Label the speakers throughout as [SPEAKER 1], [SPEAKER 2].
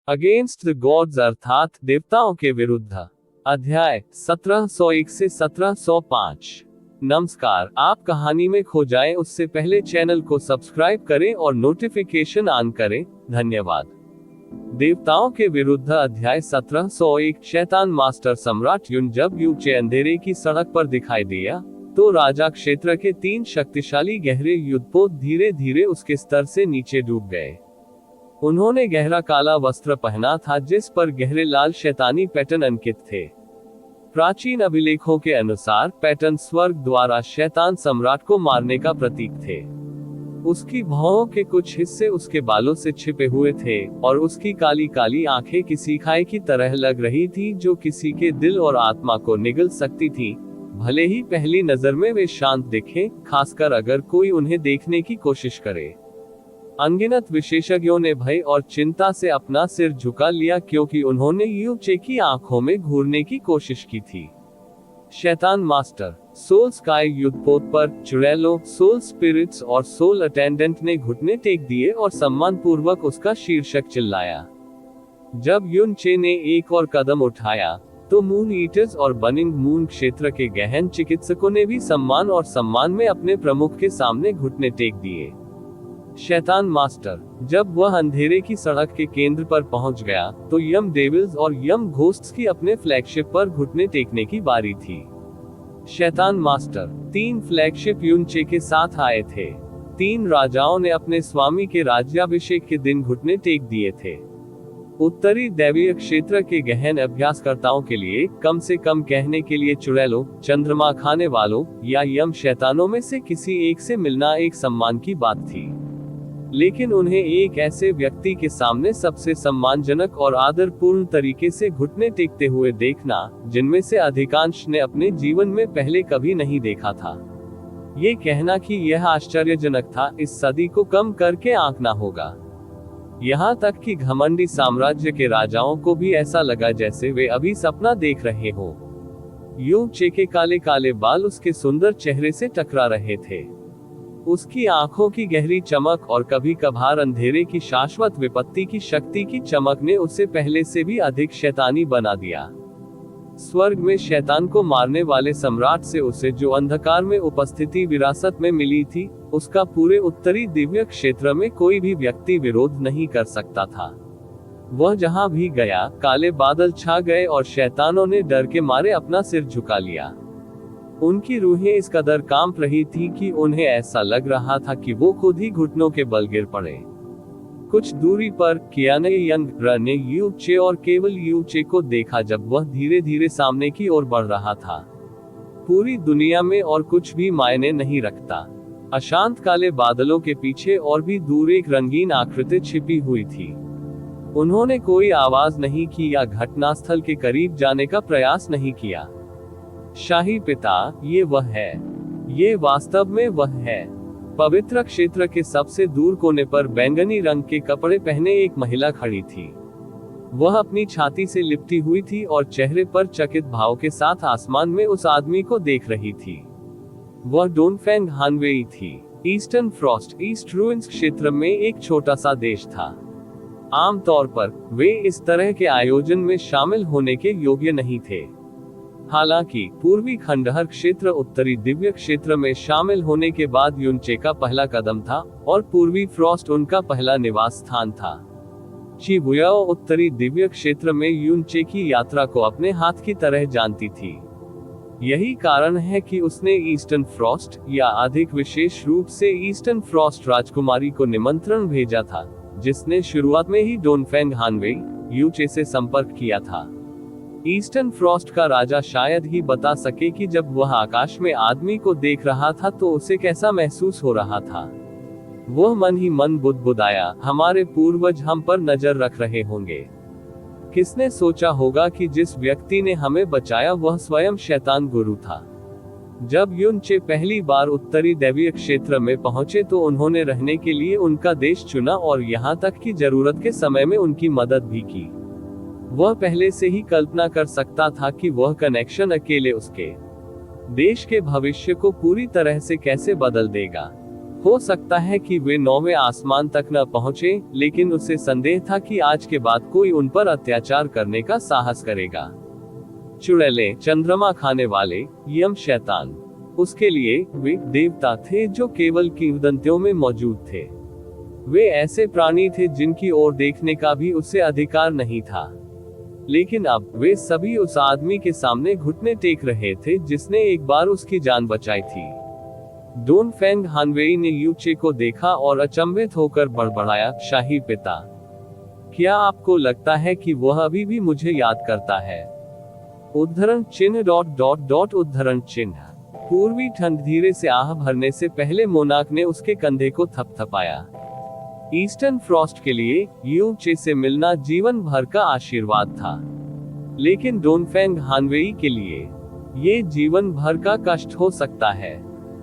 [SPEAKER 1] Against the gods अर्थात देवताओं के विरुद्ध। अध्याय 1701 से 1705। नमस्कार, आप कहानी में खो जाएं उससे पहले चैनल को सब्सक्राइब करें और नोटिफिकेशन ऑन करें। धन्यवाद। देवताओं के विरुद्ध अध्याय 1701। शैतान मास्टर सम्राट युन जब यूचे अंधेरे की सड़क पर दिखाई दिया तो राजा क्षेत्र के 3 शक्तिशाली गहरे युद्धपोत धीरे धीरे उसके स्तर से नीचे डूब गए। उन्होंने गहरा काला वस्त्र पहना था जिस पर गहरे लाल शैतानी पैटर्न अंकित थे। प्राचीन अभिलेखों के अनुसार पैटर्न स्वर्ग द्वारा शैतान सम्राट को मारने का प्रतीक थे। उसकी भौहों के कुछ हिस्से उसके बालों से छिपे हुए थे और उसकी काली काली आंखें किसी खाई की तरह लग रही थी जो किसी के दिल और आत्मा को निगल सकती थी, भले ही पहली नजर में वे शांत दिखें, खासकर अगर कोई उन्हें देखने की कोशिश करे। अनगिनत विशेषज्ञों ने भय और चिंता से अपना सिर झुका लिया क्योंकि उन्होंने यूचे की आंखों में घूरने की कोशिश की थी। शैतान मास्टर सोल स्काई युद्धपोत पर चुड़ैलों, सोल स्पिरिट्स और सोल अटेंडेंट ने घुटने टेक दिए और सम्मान पूर्वक उसका शीर्षक चिल्लाया। जब युन चे ने एक और कदम उठाया तो मून ईटर्स और बनिंग मून क्षेत्र के गहन चिकित्सकों ने भी सम्मान में अपने प्रमुख के सामने घुटने टेक दिए। शैतान मास्टर जब वह अंधेरे की सड़क के केंद्र पर पहुंच गया तो यम डेविल्स और यम घोस्ट्स की अपने फ्लैगशिप पर घुटने टेकने की बारी थी। शैतान मास्टर 3 फ्लैगशिप युनचे के साथ आए थे। 3 राजाओं ने अपने स्वामी के राज्याभिषेक के दिन घुटने टेक दिए थे। उत्तरी दैवीय क्षेत्र के गहन अभ्यासकर्ताओं के लिए कम से कम कहने के लिए चुड़ैलों, चंद्रमा खाने वालों या यम शैतानों में से किसी एक से मिलना एक सम्मान की बात थी, लेकिन उन्हें एक ऐसे व्यक्ति के सामने सबसे सम्मानजनक और आदरपूर्ण तरीके से घुटने टेकते हुए देखना, जिनमें से अधिकांश ने अपने जीवन में पहले कभी नहीं देखा था। ये कहना कि यह आश्चर्यजनक था, इस सदी को कम करके आंकना होगा। यहाँ तक कि घमंडी साम्राज्य के राजाओं को भी ऐसा लगा जैसे वे अभी सपना देख रहे हो। यूचे के काले काले बाल उसके सुंदर चेहरे से टकरा रहे थे। उसकी आंखों की गहरी चमक और कभी कभार अंधेरे की शाश्वत विपत्ति की शक्ति की चमक ने उसे पहले से भी अधिक शैतानी बना दिया। स्वर्ग में शैतान को मारने वाले सम्राट से उसे जो अंधकार में उपस्थिति विरासत में मिली थी, उसका पूरे उत्तरी दिव्य क्षेत्र में कोई भी व्यक्ति विरोध नहीं कर सकता था। वह जहां भी गया काले बादल छा गए और शैतानों ने डर के मारे अपना सिर झुका लिया। उनकी रूहें इस कदर कांप रही थी कि उन्हें ऐसा लग रहा था कि वो खुद ही घुटनों के बल गिर पड़े। कुछ दूरी पर कियाने यंग ने यूचे और केवल यूचे को देखा जब वह धीरे धीरे सामने की ओर बढ़ रहा था। पूरी दुनिया में और कुछ भी मायने नहीं रखता। अशांत काले बादलों के पीछे और भी दूर एक रंगीन आकृति छिपी हुई थी। उन्होंने कोई आवाज नहीं की या घटनास्थल के करीब जाने का प्रयास नहीं किया। शाही पिता, ये वह है। ये वास्तव में वह है। पवित्र क्षेत्र के सबसे दूर कोने पर बैंगनी रंग के कपड़े पहने एक महिला खड़ी थी। वह अपनी छाती से लिपटी हुई थी और चेहरे पर चकित भाव के साथ आसमान में उस आदमी को देख रही थी। वह डोनफेंग हानवेई थी। ईस्टर्न फ्रॉस्ट ईस्ट रूइंस क्षेत्र में एक छोटा सा देश था। आमतौर पर वे इस तरह के आयोजन में शामिल होने के योग्य नहीं थे। हालांकि पूर्वी खंडहर क्षेत्र उत्तरी दिव्य क्षेत्र में शामिल होने के बाद युनचे का पहला कदम था और पूर्वी फ्रॉस्ट उनका पहला निवास स्थान था। शिबुया उत्तरी दिव्य क्षेत्र में युनचे की यात्रा को अपने हाथ की तरह जानती थी। यही कारण है कि उसने ईस्टर्न फ्रॉस्ट या अधिक विशेष रूप से ईस्टर्न फ्रॉस्ट राजकुमारी को निमंत्रण भेजा था, जिसने शुरुआत में ही डोनफेंग हानवेई यूचे से संपर्क किया था। ईस्टर्न फ्रॉस्ट का राजा शायद ही बता सके कि जब वह आकाश में आदमी को देख रहा था तो उसे कैसा महसूस हो रहा था। वह मन ही मन बुदबुदाया, हमारे पूर्वज हम पर नजर रख रहे होंगे। किसने सोचा होगा कि जिस व्यक्ति ने हमें बचाया वह स्वयं शैतान गुरु था। जब युनचे पहली बार उत्तरी दैवीय क्षेत्र में पहुंचे तो उन्होंने रहने के लिए उनका देश चुना और यहाँ तक कि जरूरत के समय में उनकी मदद भी की। वह पहले से ही कल्पना कर सकता था कि वह कनेक्शन अकेले उसके देश के भविष्य को पूरी तरह से कैसे बदल देगा। हो सकता है कि वे 9वें आसमान तक न पहुंचे, लेकिन उसे संदेह था कि आज के बाद कोई उन पर अत्याचार करने का साहस करेगा। चुड़ैलें, चंद्रमा खाने वाले, यम शैतान। उसके लिए वे देवता थे जो केवल किंवदंतियों में मौजूद थे। वे ऐसे प्राणी थे जिनकी ओर देखने का भी उसे अधिकार नहीं था। लेकिन अब वे सभी उस आदमी के सामने घुटने टेक रहे थे जिसने एक बार उसकी जान बचाई थी। डोनफेंग हानवेई ने यू चे को देखा और अचंभित होकर बड़बड़ाया, शाही पिता, क्या आपको लगता है कि वह अभी भी मुझे याद करता है? उद्धरण चिन्ह उद्धरण चिन्ह। पूर्वी ठंड धीरे से आह भरने से पहले मोनाक ने उसके कंधे को थपथपाया। ईस्टर्न फ्रॉस्ट के लिए यू चे से मिलना जीवन भर का आशीर्वाद था, लेकिन डोनफेंग हानवेई के लिए ये जीवन भर का कष्ट हो सकता है।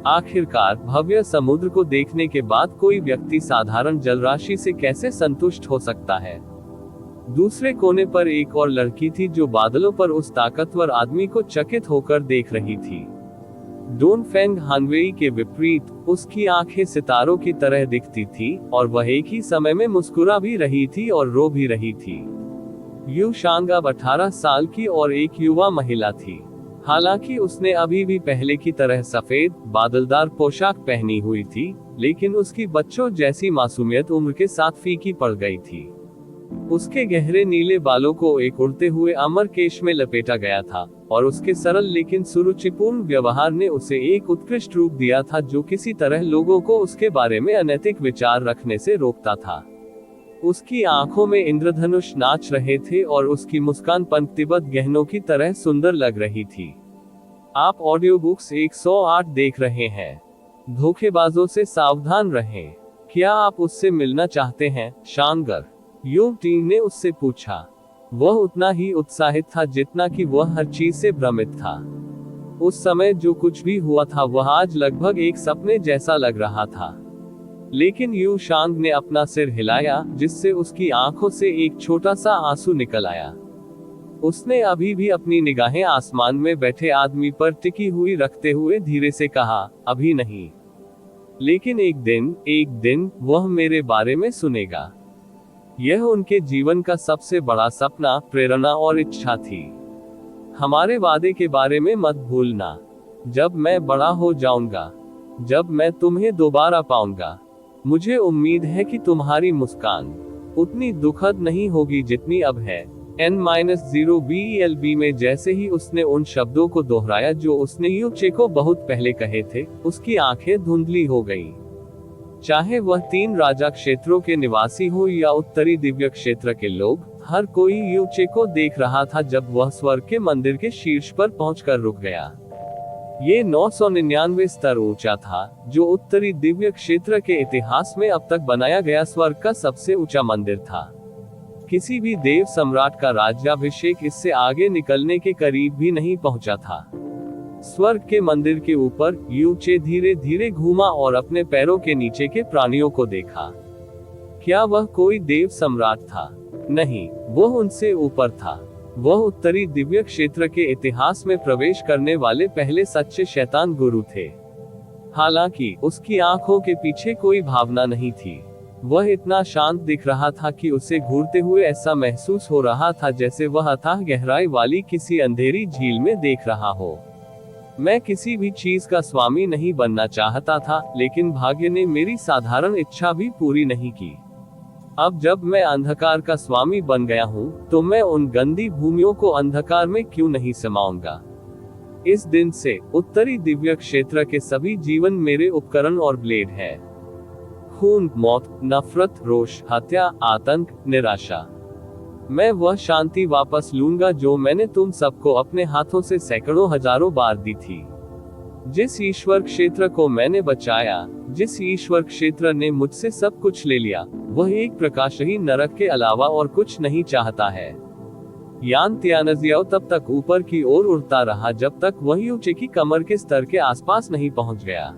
[SPEAKER 1] आखिरकार भव्य समुद्र को देखने के बाद कोई व्यक्ति साधारण जलराशि से कैसे संतुष्ट हो सकता है? दूसरे कोने पर एक और लड़की थी जो बादलों पर उस ताकतवर आदमी को चकित होकर देख रही थी। डोनफेंग हानवेई के विपरीत उसकी आंखें सितारों की तरह दिखती थी, और वह एक ही समय में मुस्कुरा भी रही थी और रो भी रही थी। यू शांग अब 18 साल की और एक युवा महिला थी। हालांकि उसने अभी भी पहले की तरह सफेद, बादलदार पोशाक पहनी हुई थी, लेकिन उसकी बच्चों जैसी मासूमियत उम्र के साथ फीकी पड़ गई थी। उसके गहरे नीले बालों को एक उड़ते हुए अमर केश में लपेटा गया था, और उसके सरल लेकिन सुरुचिपूर्ण व्यवहार ने उसे एक उत्कृष्ट रूप दिया था जो किसी तरह लोगों को उसके बारे में अनैतिक विचार रखने से रोकता था। उसकी आंखों में इंद्रधनुष नाच रहे थे और उसकी मुस्कान पंक्तिबद्ध गहनों की तरह सुंदर लग रही थी। आप ऑडियो बुक्स 108 देख रहे हैं। धोखेबाजों से सावधान रहें। क्या आप उससे मिलना चाहते हैं, शांगर? यू टींग ने उससे पूछा। वह उतना ही उत्साहित था जितना कि वह हर चीज से भ्रमित था। उस समय जो कुछ भी हुआ था वह आज लगभग एक सपने जैसा लग रहा था। लेकिन यू शांग ने अपना सिर हिलाया, जिससे उसकी आंखों से एक छोटा सा आंसू निकल आया। उसने अभी भी अपनी निगाहें आसमान में बैठे आदमी पर टिकी हुई रखते हुए धीरे से कहा, अभी नहीं, लेकिन एक दिन वह मेरे बारे में सुनेगा। यह उनके जीवन का सबसे बड़ा सपना, प्रेरणा और इच्छा थी। हमारे वादे के बारे में मत भूलना। जब मैं बड़ा हो जाऊंगा, जब मैं तुम्हें दोबारा पाऊंगा, मुझे उम्मीद है कि तुम्हारी मुस्कान उतनी दुखद नहीं होगी जितनी अब है। N-0BELB में जैसे ही उसने उन शब्दों को दोहराया जो उसने यू चे को बहुत पहले कहे थे, उसकी आंखें धुंधली हो गईं। चाहे वह 3 राजा क्षेत्रों के निवासी हो या उत्तरी दिव्य क्षेत्र के लोग, हर कोई यू चे को देख रहा था जब वह स्वर्ग के मंदिर के शीर्ष पर पहुंचकर रुक गया। ये 999 स्तर ऊंचा था, जो उत्तरी दिव्य क्षेत्र के इतिहास में अब तक बनाया गया स्वर्ग का सबसे ऊंचा मंदिर था। किसी भी देव सम्राट का राज्याभिषेक इससे आगे निकलने के करीब भी नहीं पहुंचा था। स्वर्ग के मंदिर के ऊपर यू चे धीरे धीरे घूमा और अपने पैरों के नीचे के प्राणियों को देखा। क्या वह कोई देव सम्राट था? नहीं, वह उनसे ऊपर था। वह उत्तरी दिव्य क्षेत्र के इतिहास में प्रवेश करने वाले पहले सच्चे शैतान गुरु थे। हालांकि उसकी आंखों के पीछे कोई भावना नहीं थी। वह इतना शांत दिख रहा था कि उसे घूरते हुए ऐसा महसूस हो रहा था जैसे वह अथाह गहराई वाली किसी अंधेरी झील में देख रहा हो। मैं किसी भी चीज का स्वामी नहीं बनना चाहता था, लेकिन भाग्य ने मेरी साधारण इच्छा भी पूरी नहीं की। अब जब मैं अंधकार का स्वामी बन गया हूँ, तो मैं उन गंदी भूमियों को अंधकार में क्यों नहीं समाऊंगा। इस दिन से उत्तरी दिव्य क्षेत्र के सभी जीवन मेरे उपकरण और ब्लेड है। खून, मौत, नफरत, रोष, हत्या, आतंक, निराशा। मैं वह शांति वापस लूंगा जो मैंने तुम सबको अपने हाथों से सैकड़ों हजारों बार दी थी। जिस ईश्वर क्षेत्र को मैंने बचाया, जिस ईश्वर क्षेत्र ने मुझसे सब कुछ ले लिया, वह एक प्रकाशहीन नरक के अलावा और कुछ नहीं चाहता है। यान त्यानजियाओ तब तक ऊपर की ओर उड़ता रहा जब तक वह यू चे की कमर के स्तर के आसपास नहीं पहुंच गया।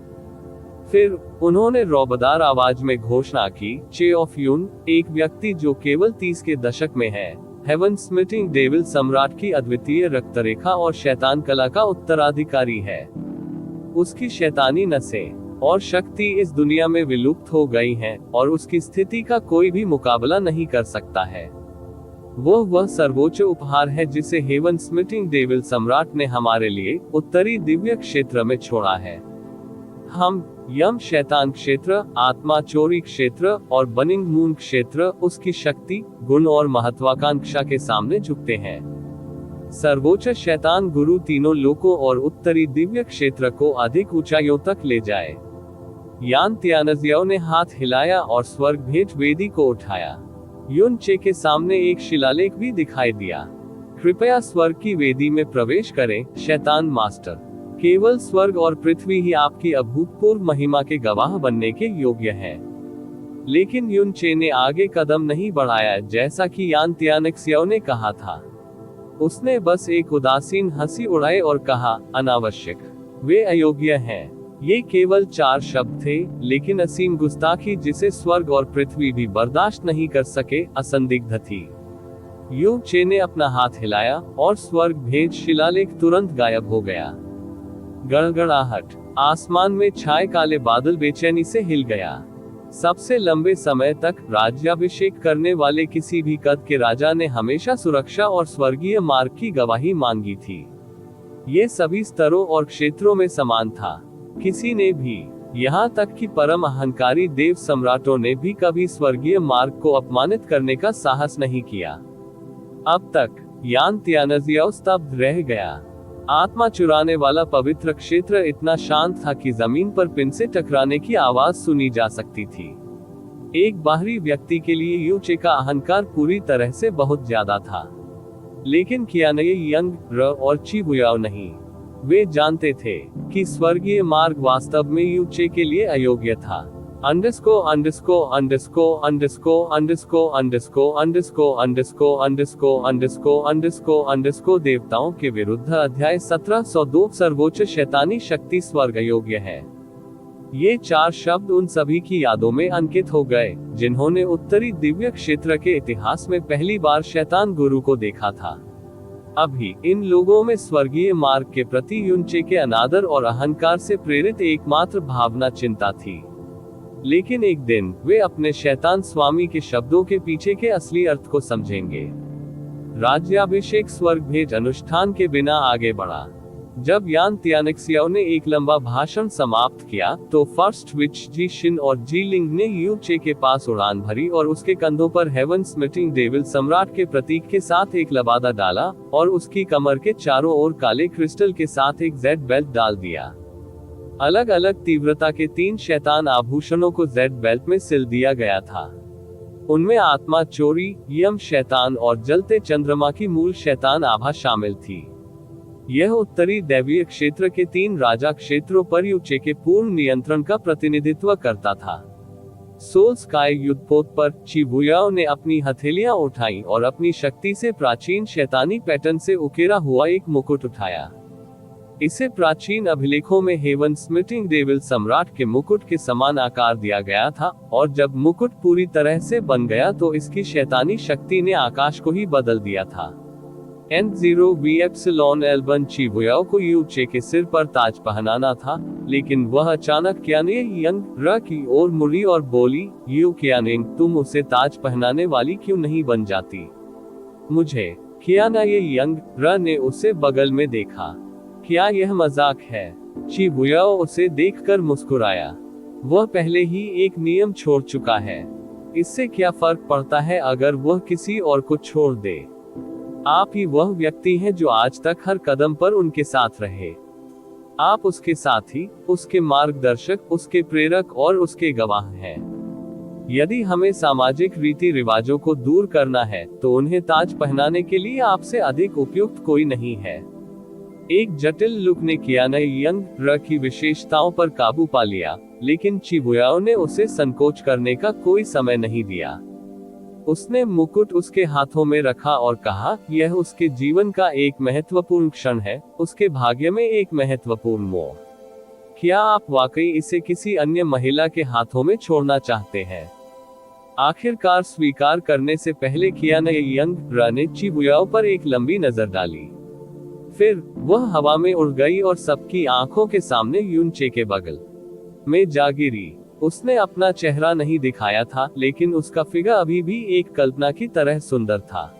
[SPEAKER 1] फिर उन्होंने रौबदार आवाज में घोषणा की, चे ऑफ यून, एक व्यक्ति जो केवल 30 के दशक में है, हेवन स्मिटिंग डेविल सम्राट की अद्वितीय रक्तरेखा और शैतान कला का उत्तराधिकारी है। उसकी शैतानी नसें और शक्ति इस दुनिया में विलुप्त हो गई है और उसकी स्थिति का कोई भी मुकाबला नहीं कर सकता है। वह सर्वोच्च उपहार है जिसे हेवन स्मिटिंग डेविल सम्राट ने हमारे लिए उत्तरी दिव्य क्षेत्र में छोड़ा है। हम यम शैतान क्षेत्र, आत्मा चोरी क्षेत्र और बर्निंग मून क्षेत्र उसकी शक्ति, गुण और महत्वाकांक्षा के सामने झुकते हैं। सर्वोच्च शैतान गुरु तीनों लोकों और उत्तरी दिव्य क्षेत्र को अधिक ऊंचाइयों तक ले जाए। यान त्यानजियाओ ने हाथ हिलाया और स्वर्ग भेज वेदी को उठाया। युन चे के सामने एक शिलालेख भी दिखाई दिया। कृपया स्वर्ग की वेदी में प्रवेश करें, शैतान मास्टर। केवल स्वर्ग और पृथ्वी ही आपकी अभूतपूर्व महिमा के गवाह बनने के योग्य है। लेकिन युन चे ने आगे कदम नहीं बढ़ाया जैसा कि यान त्यानक्सियाओ ने कहा था। उसने बस एक उदासीन हंसी उड़ाई और कहा, अनावश्यक, वे अयोग्य हैं। ये केवल 4 शब्द थे, लेकिन असीम गुस्ताखी जिसे स्वर्ग और पृथ्वी भी बर्दाश्त नहीं कर सके, असंदिग्ध थी। युन चे ने अपना हाथ हिलाया और स्वर्ग भेज शिलालेख तुरंत गायब हो गया। गड़गड़ाहट, आसमान में छाए काले बादल बेचैनी से हिल गया। सबसे लंबे समय तक राज्याभिषेक करने वाले किसी भी कद के राजा ने हमेशा सुरक्षा और स्वर्गीय मार्ग की गवाही मांगी थी। ये सभी स्तरों और क्षेत्रों में समान था। किसी ने भी, यहाँ तक कि परम अहंकारी देव सम्राटों ने भी कभी स्वर्गीय मार्ग को अपमानित करने का साहस नहीं किया। अब तक यान त्यानजियाओ स्तब्ध रह गया। आत्मा चुराने वाला पवित्र क्षेत्र इतना शांत था कि जमीन पर पिन से टकराने की आवाज सुनी जा सकती थी। एक बाहरी व्यक्ति के लिए यू चे का अहंकार पूरी तरह से बहुत ज्यादा था, लेकिन कियानये यंग, र और ची बुयाओ नहीं। वे जानते थे कि स्वर्गीय मार्ग वास्तव में यू चे के लिए अयोग्य था। अंडरस्को अंडरस्को अंडरस्को अंडरस्को अंडरस्को अंडरस्को अंडरस्को अंडरस्को अंडरस्को अंडरस्को अंडरस्को अंडरस्को देवताओं के विरुद्ध अध्याय 1702 सर्वोच्च शैतानी शक्ति स्वर्ग अयोग्य है। ये 4 शब्द उन सभी की यादों में अंकित हो गए जिन्होंने उत्तरी दिव्य क्षेत्र के इतिहास में पहली बार शैतान गुरु को देखा था। अभी इन लोगों में स्वर्गीय मार्ग के प्रति युन चे के अनादर और अहंकार से प्रेरित एकमात्र भावना चिंता थी। लेकिन एक दिन वे अपने शैतान स्वामी के शब्दों के पीछे के असली अर्थ को समझेंगे। राज्याभिषेक स्वर्ग भेज अनुष्ठान के बिना आगे बढ़ा। जब यान त्यानक्सियाओ ने एक लंबा भाषण समाप्त किया, तो फर्स्ट विच जी शिन और जी लिंग ने यू चे के पास उड़ान भरी और उसके कंधों पर हेवन स्मिटिंग डेविल सम्राट के प्रतीक के साथ एक लबादा डाला और उसकी कमर के चारों ओर काले क्रिस्टल के साथ एक जेड बेल्ट डाल दिया। अलग अलग तीव्रता के 3 शैतान आभूषणों को जेड बेल्ट में सिल दिया गया था। उनमें आत्मा चोरी, यम शैतान और जलते चंद्रमा की मूल शैतान आभा शामिल थी। यह उत्तरी दैवीय क्षेत्र के 3 राजा क्षेत्रों पर यू चे के पूर्ण नियंत्रण का प्रतिनिधित्व करता था। सोल स्काई युद्धपोत पर ची बुयाओ ने अपनी हथेलियां उठाई और अपनी शक्ति से प्राचीन शैतानी पैटर्न से उकेरा हुआ एक मुकुट उठाया। इसे प्राचीन अभिलेखों में हेवन स्मिटिंग डेविल सम्राट के मुकुट के समान आकार दिया गया था, और जब मुकुट पूरी तरह से बन गया तो इसकी शैतानी शक्ति ने आकाश को ही बदल दिया था। N0V ची बुयाओ को यू चे के सिर पर ताज पहनाना था, लेकिन वह अचानक कियाने यंग, र की ओर मुड़ी और बोली, यू कियानेंग, तुम उसे ताज पहनाने वाली क्यों नहीं बन जाती? मुझे। कियाना ये यंग, र ने उसे बगल में देखा। क्या यह मजाक है? ची बुयाओ उसे देखकर मुस्कुराया। वह पहले ही एक नियम छोड़ चुका है। इससे क्या फर्क पड़ता है अगर वह किसी और को छोड़ दे? आप ही वह व्यक्ति हैं जो आज तक हर कदम पर उनके साथ रहे। आप उसके साथी, उसके मार्गदर्शक, उसके प्रेरक और उसके गवाह हैं। यदि हमें सामाजिक रीति रिवाजों को दूर करना है, तो उन्हें ताज पहनाने के लिए आपसे अधिक उपयुक्त कोई नहीं है। एक जटिल लुक ने कियाना यंग, र की विशेषताओं पर काबू पा लिया, लेकिन ची बुयाओ ने उसे संकोच करने का कोई समय नहीं दिया। उसने मुकुट उसके हाथों में रखा और कहा, यह उसके जीवन का एक महत्वपूर्ण क्षण है, उसके भाग्य में एक महत्वपूर्ण मोड़। क्या आप वाकई इसे किसी अन्य महिला के हाथों में छोड़ना चाहते हैं? आखिरकार स्वीकार करने से पहले कियाना यंग, र ने ची बुयाओ पर एक लंबी नजर डाली। फिर वह हवा में उड़ गई और सबकी आंखों के सामने युन चे के बगल में जा गिरी। उसने अपना चेहरा नहीं दिखाया था, लेकिन उसका फिगर अभी भी एक कल्पना की तरह सुंदर था।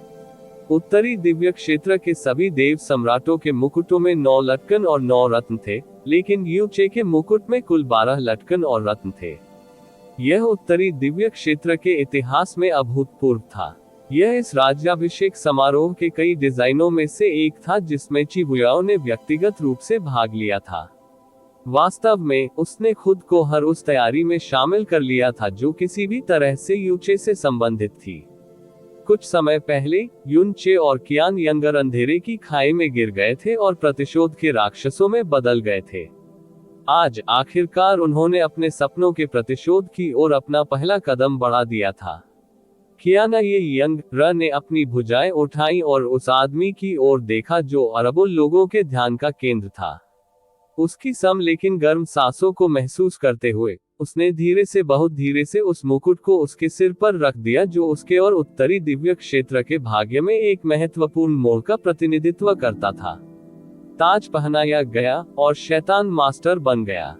[SPEAKER 1] उत्तरी दिव्य क्षेत्र के सभी देव सम्राटों के मुकुटों में 9 लटकन और 9 रत्न थे, लेकिन यूचे के मुकुट में कुल 12 लटकन और रत्न थे। यह उत्तरी दिव्य क्षेत्र के इतिहास में अभूतपूर्व था। यह इस राज्याभिषेक समारोह के कई डिजाइनों में से एक था जिसमें चिबुयाओ ने व्यक्तिगत रूप से भाग लिया था। वास्तव में उसने खुद को हर उस तैयारी में शामिल कर लिया था जो किसी भी तरह से यूचे से संबंधित थी। कुछ समय पहले युनचे और कियान यंगर अंधेरे की खाई में गिर गए थे और प्रतिशोध के राक्षसों में बदल गए थे। आज आखिरकार उन्होंने अपने सपनों के प्रतिशोध की ओर अपना पहला कदम बढ़ा दिया था। कियाना ये यंग र ने अपनी भुजाएं उठाई और उस आदमी की ओर देखा जो अरबों लोगों के ध्यान का केंद्र था। उसकी सम लेकिन गर्म सांसों को महसूस करते हुए उसने धीरे से, बहुत धीरे से उस मुकुट को उसके सिर पर रख दिया जो उसके और उत्तरी दिव्य क्षेत्र के भाग्य में एक महत्वपूर्ण मोड़ का प्रतिनिधित्व करता था। ताज पहनाया गया और शैतान मास्टर बन गया।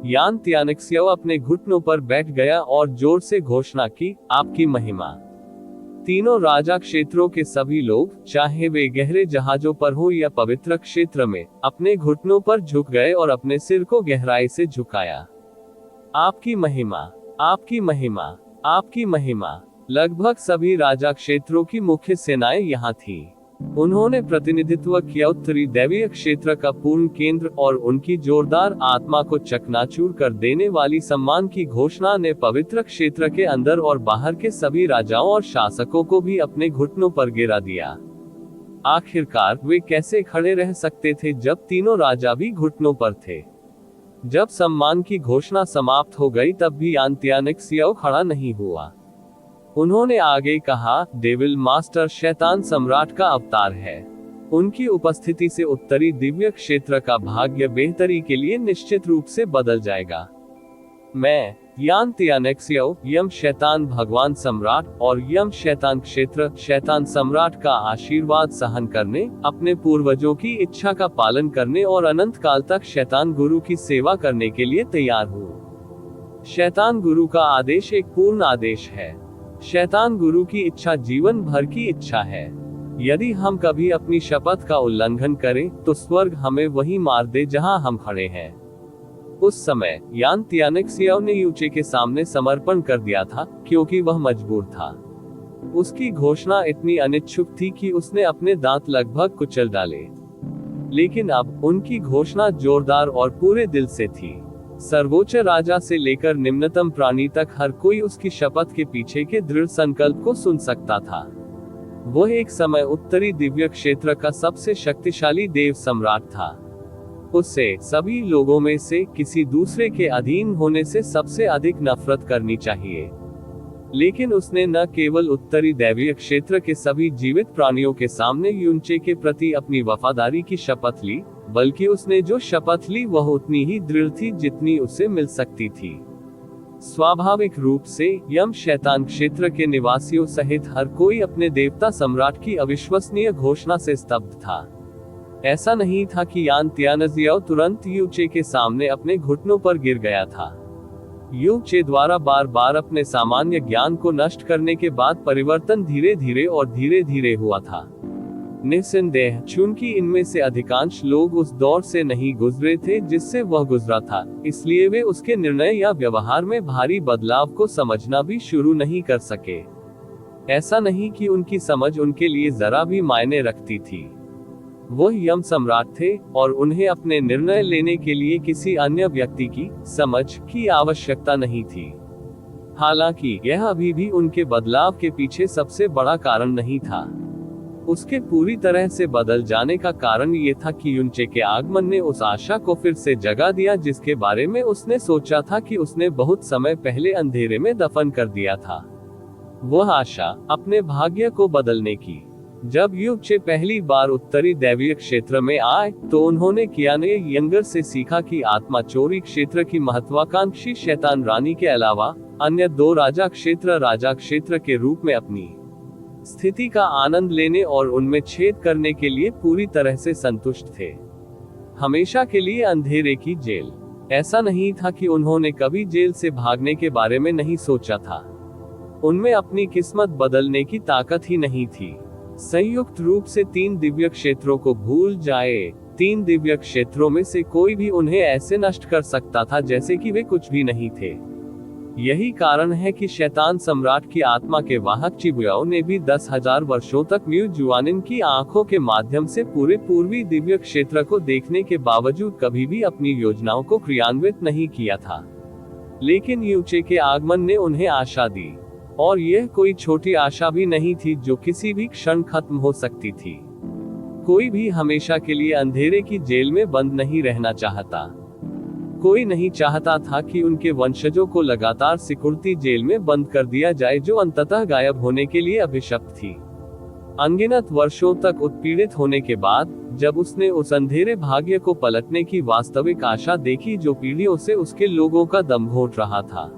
[SPEAKER 1] यान त्यानिक्सियो अपने घुटनों पर बैठ गया और जोर से घोषणा की, आपकी महिमा। तीनों राजा क्षेत्रों के सभी लोग, चाहे वे गहरे जहाजों पर हो या पवित्र क्षेत्र में, अपने घुटनों पर झुक गए और अपने सिर को गहराई से झुकाया। आपकी महिमा, आपकी महिमा, आपकी महिमा। लगभग सभी राजा क्षेत्रों की मुख्य सेनाएं यहाँ थीं। उन्होंने प्रतिनिधित्व किया उत्तरी दैवीय क्षेत्र का पूर्ण केंद्र, और उनकी जोरदार आत्मा को चकनाचूर कर देने वाली सम्मान की घोषणा ने पवित्र क्षेत्र के अंदर और बाहर के सभी राजाओं और शासकों को भी अपने घुटनों पर गिरा दिया। आखिरकार वे कैसे खड़े रह सकते थे जब तीनों राजा भी घुटनों पर थे? जब सम्मान की घोषणा समाप्त हो गई तब भी त्यानिक्सियो खड़ा नहीं हुआ। उन्होंने आगे कहा, डेविल मास्टर शैतान सम्राट का अवतार है। उनकी उपस्थिति से उत्तरी दिव्य क्षेत्र का भाग्य बेहतरी के लिए निश्चित रूप से बदल जाएगा। मैं यान त्यानिक्सियो, यम शैतान भगवान सम्राट और यम शैतान क्षेत्र शैतान सम्राट का आशीर्वाद सहन करने, अपने पूर्वजों की इच्छा का पालन करने और अनंत काल तक शैतान गुरु की सेवा करने के लिए तैयार हूँ। शैतान गुरु का आदेश एक पूर्ण आदेश है। शैतान गुरु की इच्छा जीवन भर की इच्छा है। यदि हम कभी अपनी शपथ का उल्लंघन करें तो स्वर्ग हमें वहीं मार दे जहां हम खड़े हैं। उस समय यान त्यानिक्सियो ने यूचे के सामने समर्पण कर दिया था, क्योंकि वह मजबूर था। उसकी घोषणा इतनी अनिच्छुक थी कि उसने अपने दांत लगभग कुचल डाले। लेकिन अब उनकी घोषणा जोरदार और पूरे दिल से थी। सर्वोच्च राजा से लेकर निम्नतम प्राणी तक हर कोई उसकी शपथ के पीछे के दृढ़ संकल्प को सुन सकता था। वह एक समय उत्तरी दिव्य क्षेत्र का सबसे शक्तिशाली देव सम्राट था। उससे सभी लोगों में से किसी दूसरे के अधीन होने से सबसे अधिक नफरत करनी चाहिए। लेकिन उसने न केवल उत्तरी दैवीय क्षेत्र के सभी जीवित प्राणियों के सामने युनचे के प्रति अपनी वफादारी की शपथ ली, बल्कि उसने जो शपथ ली वह उतनी ही दृढ़ थी जितनी उसे मिल सकती थी। स्वाभाविक रूप से यम शैतान क्षेत्र के निवासियों सहित हर कोई अपने देवता सम्राट की अविश्वसनीय घोषणा से स्तब्ध था। ऐसा नहीं था कि यान त्यानिक्सियो तुरंत यूचे के सामने अपने घुटनों पर गिर गया था। यूचे द्वारा बार बार अपने सामान्य ज्ञान को नष्ट करने के बाद परिवर्तन धीरे धीरे और धीरे धीरे हुआ था। निस्संदेह, चूंकि इनमें से अधिकांश लोग उस दौर से नहीं गुजरे थे जिससे वह गुजरा था, इसलिए वे उसके निर्णय या व्यवहार में भारी बदलाव को समझना भी शुरू नहीं कर सके। ऐसा नहीं कि उनकी समझ उनके लिए जरा भी मायने रखती थी। वो यम सम्राट थे और उन्हें अपने निर्णय लेने के लिए किसी अन्य व्यक्ति की समझ की आवश्यकता नहीं थी। हालांकि यह अभी भी उनके बदलाव के पीछे सबसे बड़ा कारण नहीं था। उसके पूरी तरह से बदल जाने का कारण ये था कि युनचे के आगमन ने उस आशा को फिर से जगा दिया जिसके बारे में उसने सोचा था कि उसने बहुत समय पहले अंधेरे में दफन कर दिया था। वह आशा अपने भाग्य को बदलने की। जब यूचे पहली बार उत्तरी दैवीय क्षेत्र में आए तो उन्होंने कियाने यंगर से सीखा कि आत्मा चोरी क्षेत्र की महत्वाकांक्षी शैतान रानी के अलावा अन्य 2 राजा क्षेत्र के रूप में अपनी स्थिति का आनंद लेने और उनमें छेद करने के लिए पूरी तरह से संतुष्ट थे। हमेशा के लिए अंधेरे की जेल। ऐसा नहीं था कि उन्होंने कभी जेल से भागने के बारे में नहीं सोचा था। उनमें अपनी किस्मत बदलने की ताकत ही नहीं थी। संयुक्त रूप से 3 दिव्य क्षेत्रों को भूल जाए। 3 दिव्य क्षेत्रों में से कोई भी उन्हें ऐसे नष्ट कर सकता था जैसे कि वे कुछ भी नहीं थे। यही कारण है कि शैतान सम्राट की आत्मा के वाहक चिबुयाओ ने भी 10,000 वर्षों तक म्यू जुआनिन की आंखों के माध्यम से पूरे पूर्वी दिव्य क्षेत्र को देखने के बावजूद कभी भी अपनी योजनाओं को क्रियान्वित नहीं किया था। लेकिन यूचे के आगमन ने उन्हें आशा दी, और यह कोई छोटी आशा भी नहीं थी जो किसी भी क्षण खत्म हो सकती थी। कोई भी हमेशा के लिए अंधेरे की जेल में बंद नहीं रहना चाहता। कोई नहीं चाहता था कि उनके वंशजों को लगातार सिक्योरिटी जेल में बंद कर दिया जाए जो अंततः गायब होने के लिए अभिशप्त थी। अनगिनत वर्षों तक उत्पीड़ित होने के बाद, जब उसने उस अंधेरे भाग्य को पलटने की वास्तविक आशा देखी जो पीढ़ियों से उसके लोगों का दम घोंट रहा था,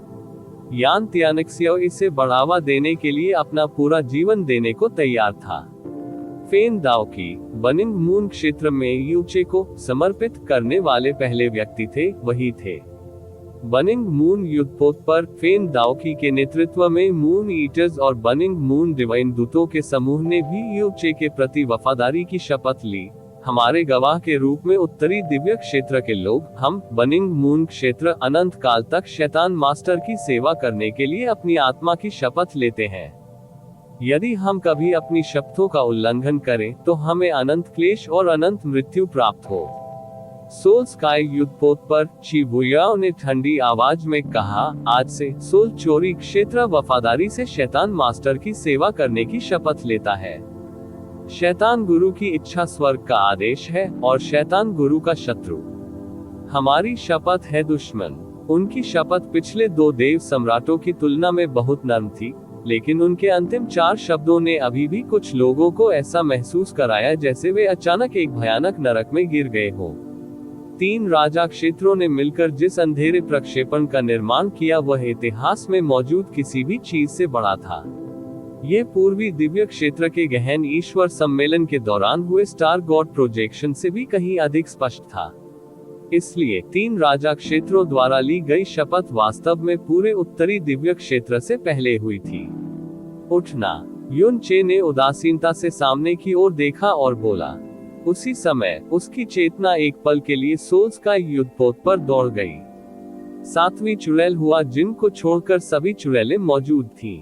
[SPEAKER 1] यान तियानक्सियो इसे बढ़ावा देने के लिए अपना पूरा जीवन देने को तैयार था। फेन दाओ की बनिंग मून क्षेत्र में यूचे को समर्पित करने वाले पहले व्यक्ति थे, वही थे। बनिंग मून युद्धपोत पर फेन दाओकी के नेतृत्व में मून ईटर्स और बनिंग मून डिवाइन दूतों के समूह ने भी यूचे के प्रति वफादारी की शपथ ली। हमारे गवाह के रूप में उत्तरी दिव्य क्षेत्र के लोग, हम बनिंग मून क्षेत्र अनंत काल तक शैतान मास्टर की सेवा करने के लिए अपनी आत्मा की शपथ लेते हैं। यदि हम कभी अपनी शपथों का उल्लंघन करें तो हमें अनंत क्लेश और अनंत मृत्यु प्राप्त हो। सोल स्काई युद्धपोत पर चिबुयाओ ने ठंडी आवाज में कहा, आज से सोल चोरी क्षेत्र वफादारी से शैतान मास्टर की सेवा करने की शपथ लेता है। शैतान गुरु की इच्छा स्वर्ग का आदेश है और शैतान गुरु का शत्रु हमारी शपथ है दुश्मन। उनकी शपथ पिछले 2 देव सम्राटों की तुलना में बहुत नरम थी, लेकिन उनके अंतिम 4 शब्दों ने अभी भी कुछ लोगों को ऐसा महसूस कराया जैसे वे अचानक एक भयानक नरक में गिर गए हों। 3 राजा क्षेत्रों ने मिलकर जिस अंधेरे प्रक्षेपण का निर्माण किया वह इतिहास में मौजूद किसी भी चीज से बड़ा था। ये पूर्वी दिव्य क्षेत्र के गहन ईश्वर सम्मेलन के दौरान हुए स्टार गॉड प्रोजेक्शन से भी कहीं अधिक स्पष्ट था। इसलिए 3 राजा क्षेत्रों द्वारा ली गई शपथ वास्तव में पूरे उत्तरी दिव्य क्षेत्र से पहले हुई थी। उठना। युन चे ने उदासीनता से सामने की ओर देखा और बोला। उसी समय उसकी चेतना एक पल के लिए सोल्स का युद्धपोत पर दौड़ गई। 7वीं चुड़ैल हुआ जिनको छोड़कर सभी चुड़ैलें मौजूद थीं।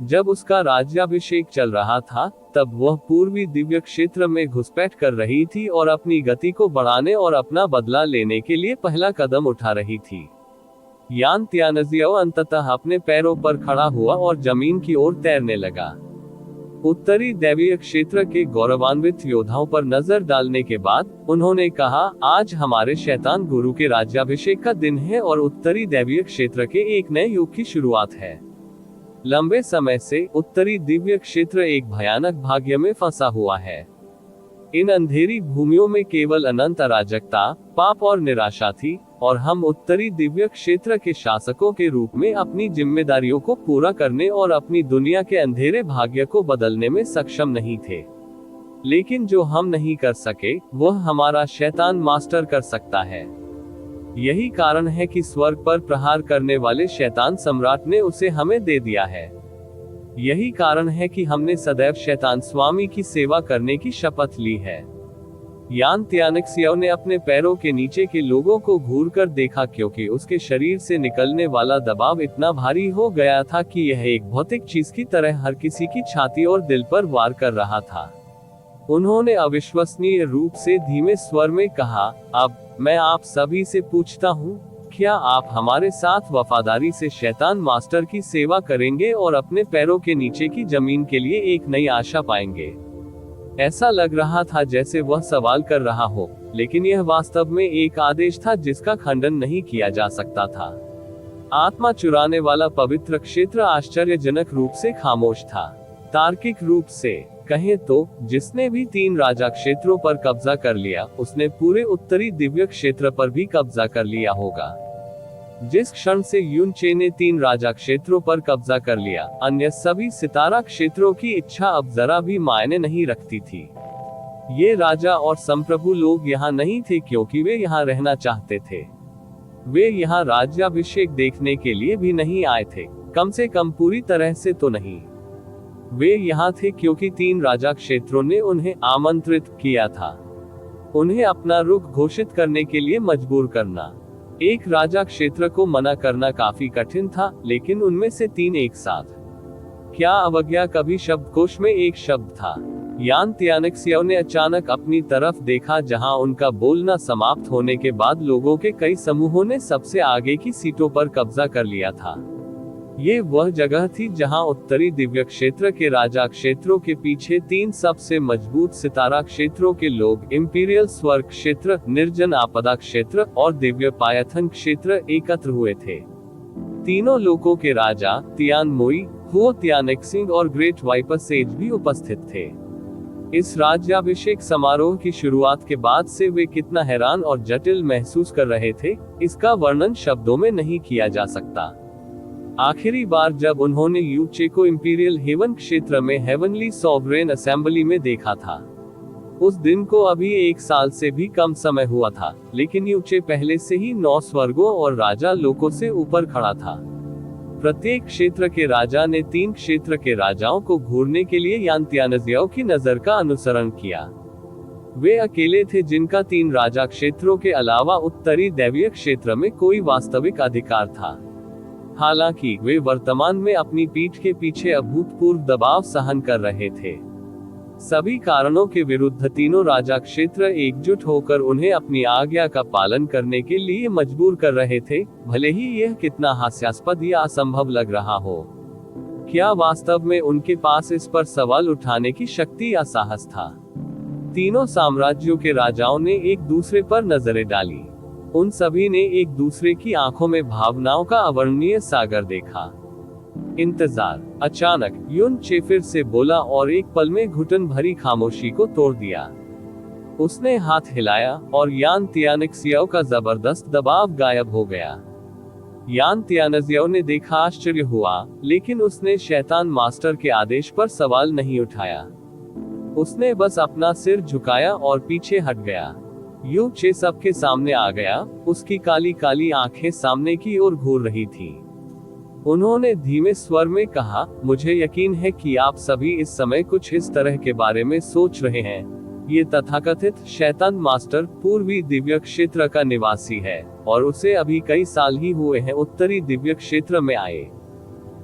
[SPEAKER 1] जब उसका राज्याभिषेक चल रहा था, तब वह पूर्वी दिव्य क्षेत्र में घुसपैठ कर रही थी और अपनी गति को बढ़ाने और अपना बदला लेने के लिए पहला कदम उठा रही थी। यान तियानजियाओ अंततः अपने पैरों पर खड़ा हुआ और जमीन की ओर तैरने लगा। उत्तरी दैवीय क्षेत्र के गौरवान्वित योद्धाओं पर नजर डालने के बाद उन्होंने कहा, आज हमारे शैतान गुरु के राज्याभिषेक का दिन है और उत्तरी दैवीय क्षेत्र के एक नए युग की शुरुआत है। लंबे समय से उत्तरी दिव्य क्षेत्र एक भयानक भाग्य में फंसा हुआ है। इन अंधेरी भूमियों में केवल अनंत अराजकता, पाप और निराशा थी, और हम उत्तरी दिव्य क्षेत्र के शासकों के रूप में अपनी जिम्मेदारियों को पूरा करने और अपनी दुनिया के अंधेरे भाग्य को बदलने में सक्षम नहीं थे। लेकिन जो हम नहीं कर सके, वह हमारा शैतान मास्टर कर सकता है। यही कारण है कि स्वर्ग पर प्रहार करने वाले शैतान सम्राट ने उसे हमें दे दिया है। यही कारण है कि हमने सदैव शैतान स्वामी की सेवा करने की शपथ ली है। यान तियानक्सियो ने अपने पैरों के नीचे के लोगों को घूरकर देखा क्योंकि उसके शरीर से निकलने वाला दबाव इतना भारी हो गया था कि यह एक भौतिक चीज की तरह हर किसी की छाती और दिल पर वार कर रहा था। उन्होंने अविश्वसनीय रूप से धीमे स्वर में कहा, अब मैं आप सभी से पूछता हूँ, क्या आप हमारे साथ वफादारी से शैतान मास्टर की सेवा करेंगे और अपने पैरों के नीचे की जमीन के लिए एक नई आशा पाएंगे? ऐसा लग रहा था जैसे वह सवाल कर रहा हो, लेकिन यह वास्तव में एक आदेश था जिसका खंडन नहीं किया जा सकता था। आत्मा चुराने वाला पवित्र क्षेत्र आश्चर्यजनक रूप से खामोश था। तार्किक रूप से कहें तो, जिसने भी 3 राजा क्षेत्रों पर कब्जा कर लिया, उसने पूरे उत्तरी दिव्य क्षेत्र पर भी कब्जा कर लिया होगा। जिस क्षण से युन चे ने 3 राजा क्षेत्रों पर कब्जा कर लिया, अन्य सभी सितारा क्षेत्रों की इच्छा अब जरा भी मायने नहीं रखती थी। ये राजा और संप्रभु लोग यहाँ नहीं थे क्योंकि वे यहाँ रहना चाहते थे। वे यहाँ राज्याभिषेक देखने के लिए भी नहीं आए थे, कम से कम पूरी तरह से तो नहीं। वे यहाँ थे क्योंकि 3 राजा क्षेत्रों ने उन्हें आमंत्रित किया था। उन्हें अपना रुख घोषित करने के लिए मजबूर करना। एक राजा क्षेत्र को मना करना काफी कठिन था, लेकिन उनमें से 3 एक साथ। क्या अवज्ञा कभी शब्दकोश में एक शब्द था? यान त्यानक्सियों ने अचानक अपनी तरफ देखा, जहां उनका बोलना समाप्त होने के बाद लोगों के कई समूहों ने सबसे आगे की सीटों पर कब्जा कर लिया था। ये वह जगह थी जहां उत्तरी दिव्य क्षेत्र के राजा क्षेत्रों के पीछे 3 सबसे मजबूत सितारा क्षेत्रों के लोग इम्पीरियल स्वर्ग क्षेत्र, निर्जन आपदा क्षेत्र और दिव्य पायथन क्षेत्र एकत्र हुए थे। तीनों लोकों के राजा तियान मोई, हुओ त्यानेक्सिंग और ग्रेट वाइपर सेज भी उपस्थित थे। इस राज्याभिषेक समारोह की शुरुआत के बाद से वे कितना हैरान और जटिल महसूस कर रहे थे, इसका वर्णन शब्दों में नहीं किया जा सकता। आखिरी बार जब उन्होंने यूचे को इंपीरियल हेवन क्षेत्र में हेवनली सॉवरेन असेंबली में देखा था, उस दिन को अभी 1 साल से भी कम समय हुआ था, लेकिन यूचे पहले से ही 9 स्वर्गों और राजा लोकों से ऊपर खड़ा था। प्रत्येक क्षेत्र के राजा ने 3 क्षेत्र के राजाओं को घूरने के लिए यान त्यानजियाओं की नजर का अनुसरण किया। वे अकेले थे जिनका 3 राजा क्षेत्रों के अलावा उत्तरी दैवीय क्षेत्र में कोई वास्तविक अधिकार था। हालांकि वे वर्तमान में अपनी पीठ के पीछे अभूतपूर्व दबाव सहन कर रहे थे। सभी कारणों के विरुद्ध तीनों राजा क्षेत्र एकजुट होकर उन्हें अपनी आज्ञा का पालन करने के लिए मजबूर कर रहे थे, भले ही यह कितना हास्यास्पद या असंभव लग रहा हो। क्या वास्तव में उनके पास इस पर सवाल उठाने की शक्ति या साहस था? तीनों साम्राज्यों के राजाओं ने एक दूसरे पर नजरें डाली। उन सभी ने एक दूसरे की आंखों में भावनाओं का अवर्णनीय सागर देखा। इंतजार। अचानक युन चे फिर से बोला और एक पल में घुटन भरी खामोशी को तोड़ दिया। उसने हाथ हिलाया और यान त्यानक्सियाओं का जबरदस्त दबाव गायब हो गया। यान त्यानजियाओं ने देखा, आश्चर्य हुआ, लेकिन उसने शैतान मास्टर के आदेश पर सवाल नहीं उठाया। उसने बस अपना सिर झुकाया और पीछे हट गया। यू चे सबके सामने आ गया, उसकी काली काली आंखें सामने की ओर घूर रही थी। उन्होंने धीमे स्वर में कहा, मुझे यकीन है कि आप सभी इस समय कुछ इस तरह के बारे में सोच रहे हैं। ये तथाकथित शैतान मास्टर पूर्वी दिव्य क्षेत्र का निवासी है और उसे अभी कई साल ही हुए हैं उत्तरी दिव्य क्षेत्र में आए।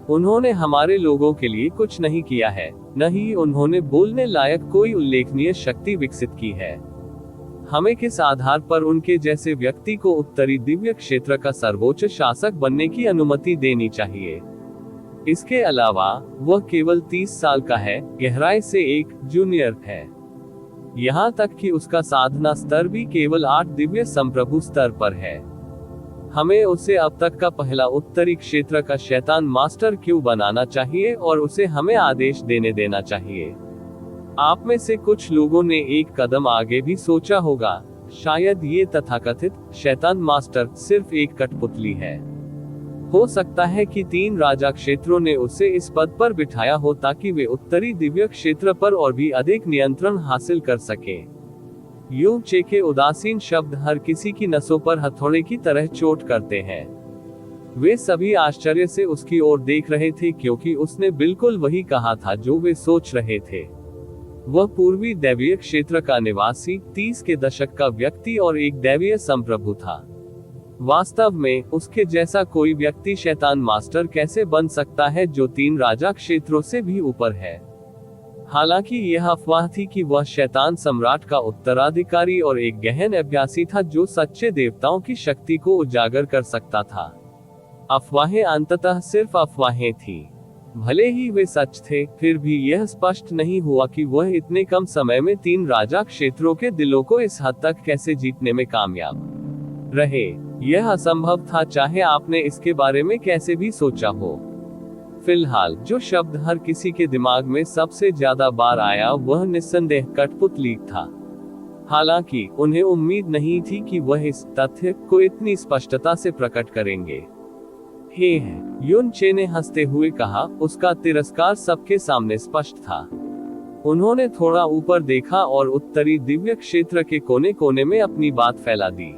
[SPEAKER 1] उन्होंने हमारे लोगों के लिए कुछ नहीं किया है, न ही उन्होंने बोलने लायक कोई उल्लेखनीय शक्ति विकसित की है। हमें किस आधार पर उनके जैसे व्यक्ति को उत्तरी दिव्य क्षेत्र का सर्वोच्च शासक बनने की अनुमति देनी चाहिए? इसके अलावा वह केवल 30 साल का है, गहराई से एक जूनियर है। यहाँ तक कि उसका साधना स्तर भी केवल 8 दिव्य संप्रभु स्तर पर है। हमें उसे अब तक का पहला उत्तरी क्षेत्र का शैतान मास्टर क्यों बनाना चाहिए और उसे हमें आदेश देना चाहिए? आप में से कुछ लोगों ने एक कदम आगे भी सोचा होगा, शायद ये तथाकथित शैतान मास्टर सिर्फ एक कठपुतली है। हो सकता है कि 3 राजा क्षेत्रों ने उसे इस पद पर बिठाया हो ताकि वे उत्तरी दिव्य क्षेत्र पर और भी अधिक नियंत्रण हासिल कर सके। यू चे के उदासीन शब्द हर किसी की नसों पर हथौड़े की तरह चोट करते हैं। वे सभी आश्चर्य से उसकी ओर देख रहे थे क्योंकि उसने बिल्कुल वही कहा था जो वे सोच रहे थे। वह पूर्वी दैवीय क्षेत्र का निवासी, 30 के दशक का व्यक्ति और एक दैवीय संप्रभु था। वास्तव में उसके जैसा कोई व्यक्ति शैतान मास्टर कैसे बन सकता है जो 3 राजा क्षेत्रों से भी ऊपर है? हालांकि यह अफवाह थी कि वह शैतान सम्राट का उत्तराधिकारी और एक गहन अभ्यासी था जो सच्चे देवताओं की शक्ति को उजागर कर सकता था। अफवाहें अंततः सिर्फ अफवाहें थी। भले ही वे सच थे, फिर भी यह स्पष्ट नहीं हुआ कि वह इतने कम समय में 3 राजा क्षेत्रों के दिलों को इस हद तक कैसे जीतने में कामयाब रहे। यह असंभव था, चाहे आपने इसके बारे में कैसे भी सोचा हो। फिलहाल जो शब्द हर किसी के दिमाग में सबसे ज्यादा बार आया वह निस्संदेह कठपुतली था। हालांकि उन्हें उम्मीद नहीं थी कि वह इस तथ्य को इतनी स्पष्टता से प्रकट करेंगे। हे है, युन चे ने हंसते हुए कहा, उसका तिरस्कार सबके सामने स्पष्ट था। उन्होंने थोड़ा ऊपर देखा और उत्तरी दिव्य क्षेत्र के कोने कोने में अपनी बात फैला दी।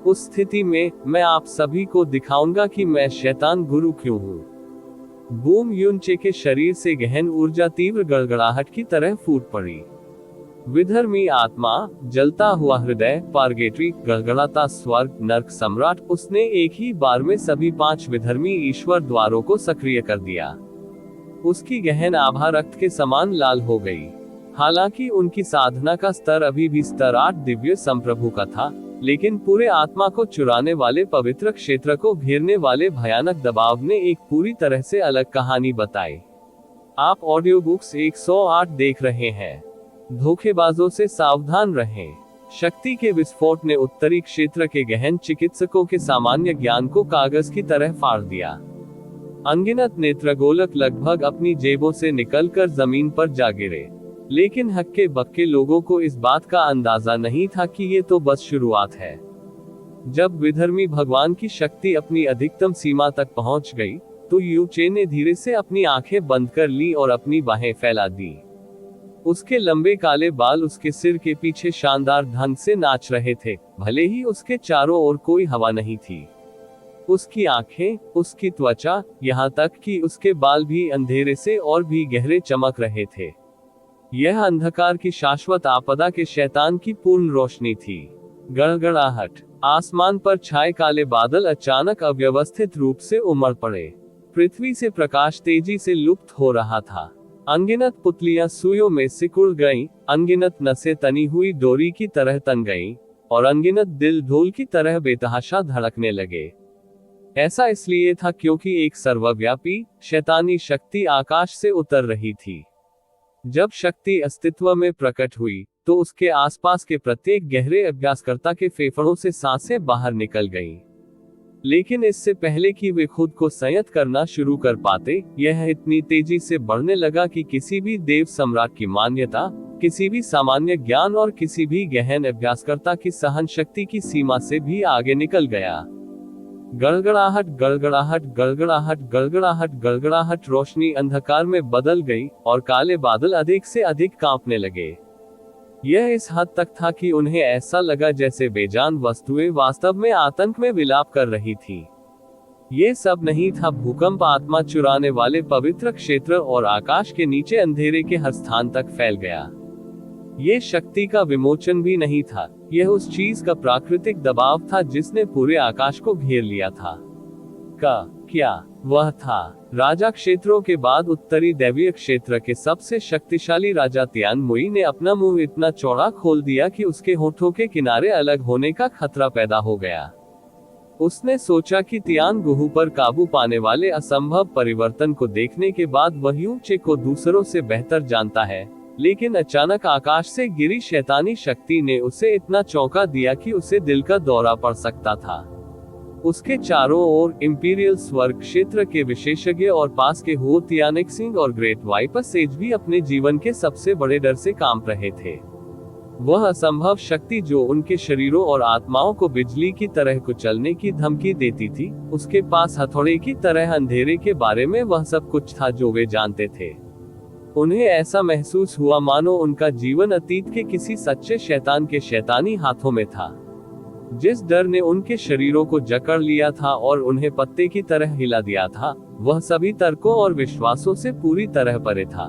[SPEAKER 1] उस स्थिति में मैं आप सभी को दिखाऊंगा कि मैं शैतान गुरु क्यों हूँ। बूम युनचे के शरीर से गहन ऊर्जा तीव्र गड़गड़ाहट की तरह फूट पड़ी। विधर्मी आत्मा, जलता हुआ हृदय, पार्गेटरी, गड़गड़ाता स्वर्ग, नर्क सम्राट, उसने एक ही बार में सभी 5 विधर्मी ईश्वर द्वारों को सक्रिय कर दिया। उसकी गहन आभा रक्त के समान लाल हो गई। हालांकि उनकी साधना का स्तर अभी भी स्तर 8 दिव्य संप्रभु का था, लेकिन पूरे आत्मा को चुराने वाले पवित्र क्षेत्र को घेरने वाले भयानक दबाव ने एक पूरी तरह से अलग कहानी बताई। आप ऑडियो बुक्स 108 देख रहे हैं। धोखेबाजों से सावधान रहें। शक्ति के विस्फोट ने उत्तरी क्षेत्र के गहन चिकित्सकों के सामान्य ज्ञान को कागज की तरह फाड़ दिया। अनगिनत नेत्रगोलक लगभग अपनी जेबों से निकलकर जमीन पर जा गिरे, लेकिन हक्के बक्के लोगों को इस बात का अंदाजा नहीं था कि ये तो बस शुरुआत है। जब विधर्मी भगवान की शक्ति अपनी अधिकतम सीमा तक पहुंच गई, तो यूचे ने धीरे से अपनी आंखें बंद कर ली और अपनी बाहें फैला दी। उसके लंबे काले बाल उसके सिर के पीछे शानदार ढंग से नाच रहे थे, भले ही उसके चारों ओर कोई हवा नहीं थी। उसकी आंखें, उसकी त्वचा, यहाँ तक कि उसके बाल भी अंधेरे से और भी गहरे चमक रहे थे। यह अंधकार की शाश्वत आपदा के शैतान की पूर्ण रोशनी थी। गड़गड़ाहट। आसमान पर छाए काले बादल अचानक अव्यवस्थित रूप से उमड़ पड़े। पृथ्वी से प्रकाश तेजी से लुप्त हो रहा था। अनगिनत पुतलियां सुइयों में सिकुड़ गईं, अनगिनत नसें तनी हुई डोरी की तरह तन गईं, और अनगिनत दिल ढोल की तरह बेतहाशा धड़कने लगे। ऐसा इसलिए था क्योंकि एक सर्वव्यापी, शैतानी शक्ति आकाश से उतर रही थी। जब शक्ति अस्तित्व में प्रकट हुई, तो उसके आसपास के प्रत्येक गहरे अभ्यासकर्ता के फेफड़ों से सांसें बाहर निकल गईं। लेकिन इससे पहले कि वे खुद को संयत करना शुरू कर पाते, यह इतनी तेजी से बढ़ने लगा कि किसी भी देव सम्राट की मान्यता, किसी भी सामान्य ज्ञान और किसी भी गहन अभ्यासकर्ता की सहन शक्ति की सीमा से भी आगे निकल गया। गड़गड़ाहट, गड़गड़ाहट, गड़गड़ाहट, गड़गड़ाहट, गड़गड़ाहट। रोशनी अंधकार में बदल गई और काले बादल अधिक से अधिक कांपने लगे। यह इस हद तक था कि उन्हें ऐसा लगा जैसे बेजान वस्तुएं वास्तव में आतंक में विलाप कर रही थी। ये सब नहीं था भूकंप आत्मा चुराने वाले पवित्र क्षेत्र और आकाश के नीचे अंधेरे के हर स्थान तक फैल गया। ये शक्ति का विमोचन भी नहीं था, यह उस चीज का प्राकृतिक दबाव था जिसने पूरे आकाश को घेर लिया था। क्या वह था? राजा क्षेत्रों के बाद उत्तरी दैवीय क्षेत्र के सबसे शक्तिशाली राजा तियान मुई ने अपना मुंह इतना चौड़ा खोल दिया कि उसके होठों के किनारे अलग होने का खतरा पैदा हो गया। उसने सोचा कि तियान गुहू पर काबू पाने वाले असंभव परिवर्तन को देखने के बाद वह यूचे को दूसरों से बेहतर जानता है, लेकिन अचानक आकाश से गिरी शैतानी शक्ति ने उसे इतना चौंका दिया कि उसे दिल का दौरा पड़ सकता था। उसके चारों ओर इंपीरियल स्वर्ग क्षेत्र के विशेषज्ञ और पास के हुओ तियानेक्सिंग और ग्रेट वाइपर सेज भी अपने जीवन के सबसे बड़े डर से कांप रहे थे। वह असंभव शक्ति जो उनके शरीरों और आत्माओं को बिजली की तरह कुचलने की धमकी देती थी, उसके पास हथौड़े की तरह अंधेरे के बारे में वह सब कुछ था जो वे जानते थे। उन्हें ऐसा महसूस हुआ मानो उनका जीवन अतीत के किसी सच्चे शैतान के शैतानी हाथों में था। जिस डर ने उनके शरीरों को जकड़ लिया था और उन्हें पत्ते की तरह हिला दिया था, वह सभी तर्कों और विश्वासों से पूरी तरह परे था।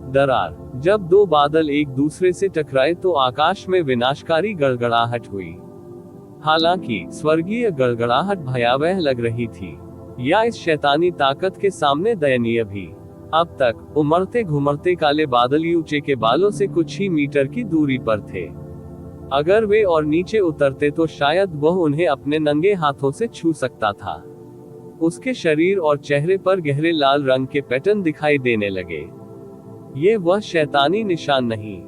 [SPEAKER 1] दरार। जब दो बादल एक दूसरे से टकराए तो आकाश में विनाशकारी गड़गड़ाहट हुई। हालांकि स्वर्गीय गड़गड़ाहट भयावह लग रही थी, या इस शैतानी ताकत के सामने दयनीय भी। अब तक उमड़ते घुमड़ते काले बादल यूचे के बालों से कुछ ही मीटर की दूरी पर थे। अगर वे और नीचे उतरते तो शायद वह उन्हें अपने नंगे हाथों से छू सकता था। उसके शरीर और चेहरे पर गहरे लाल रंग के पैटर्न दिखाई देने लगे। ये वह शैतानी निशान नहीं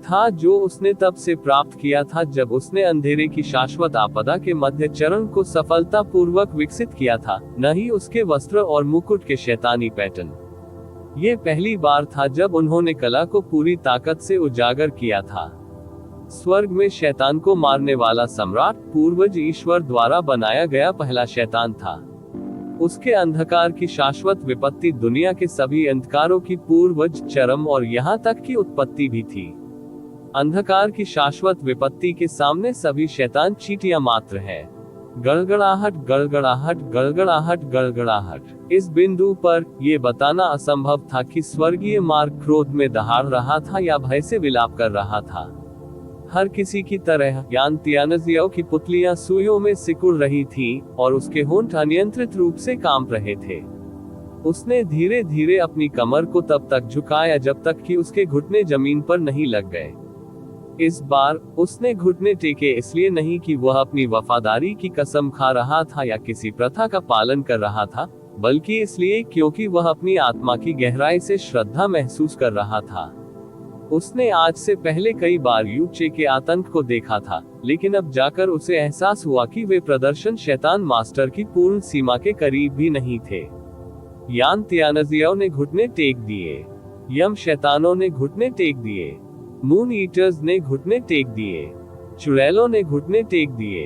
[SPEAKER 1] था जो उसने तब से प्राप्त किया था जब उसने अंधेरे की शाश्वत आपदा के मध्य चरण को सफलतापूर्वक विकसित किया था, न ही उसके वस्त्र और मुकुट के शैतानी पैटर्न। ये पहली बार था जब उन्होंने कला को पूरी ताकत से उजागर किया था। स्वर्ग में शैतान को मारने वाला सम्राट पूर्वज ईश्वर द्वारा बनाया गया पहला शैतान था। उसके अंधकार की शाश्वत विपत्ति दुनिया के सभी अंधकारों की पूर्वज, चरम और यहाँ तक की उत्पत्ति भी थी। अंधकार की शाश्वत विपत्ति के सामने सभी शैतान चींटियां मात्र है। गड़गड़ाहट गड़गड़ाहट गड़गड़ाहट गड़गड़ाहट। इस बिंदु पर यह बताना असंभव था कि स्वर्गीय मार्ग क्रोध में दहाड़ रहा था या भय से विलाप कर रहा था। हर किसी की तरह यान तियानजियो की पुतलियां सुइयों में सिकुड़ रही थीं और उसके होंठ अनियंत्रित रूप से कांप रहे थे। उसने धीरे धीरे अपनी कमर को तब तक झुकाया जब तक कि उसके घुटने जमीन पर नहीं लग गए। इस बार उसने घुटने टेके इसलिए नहीं कि वह अपनी वफादारी की कसम खा रहा था या किसी प्रथा का पालन कर रहा था, बल्कि इसलिए क्योंकि वह अपनी आत्मा की गहराई से श्रद्धा महसूस कर रहा था। उसने आज से पहले कई बार यूचे के आतंक को देखा था, लेकिन अब जाकर उसे एहसास हुआ कि वे प्रदर्शन शैतान मास्टर की पूर्ण सीमा के करीब भी नहीं थे। यान तियानजियो ने घुटने टेक दिए, यम शैतानों ने घुटने टेक दिए, मून ईटर्स ने घुटने टेक दिए, चुड़ैलों ने घुटने टेक दिए।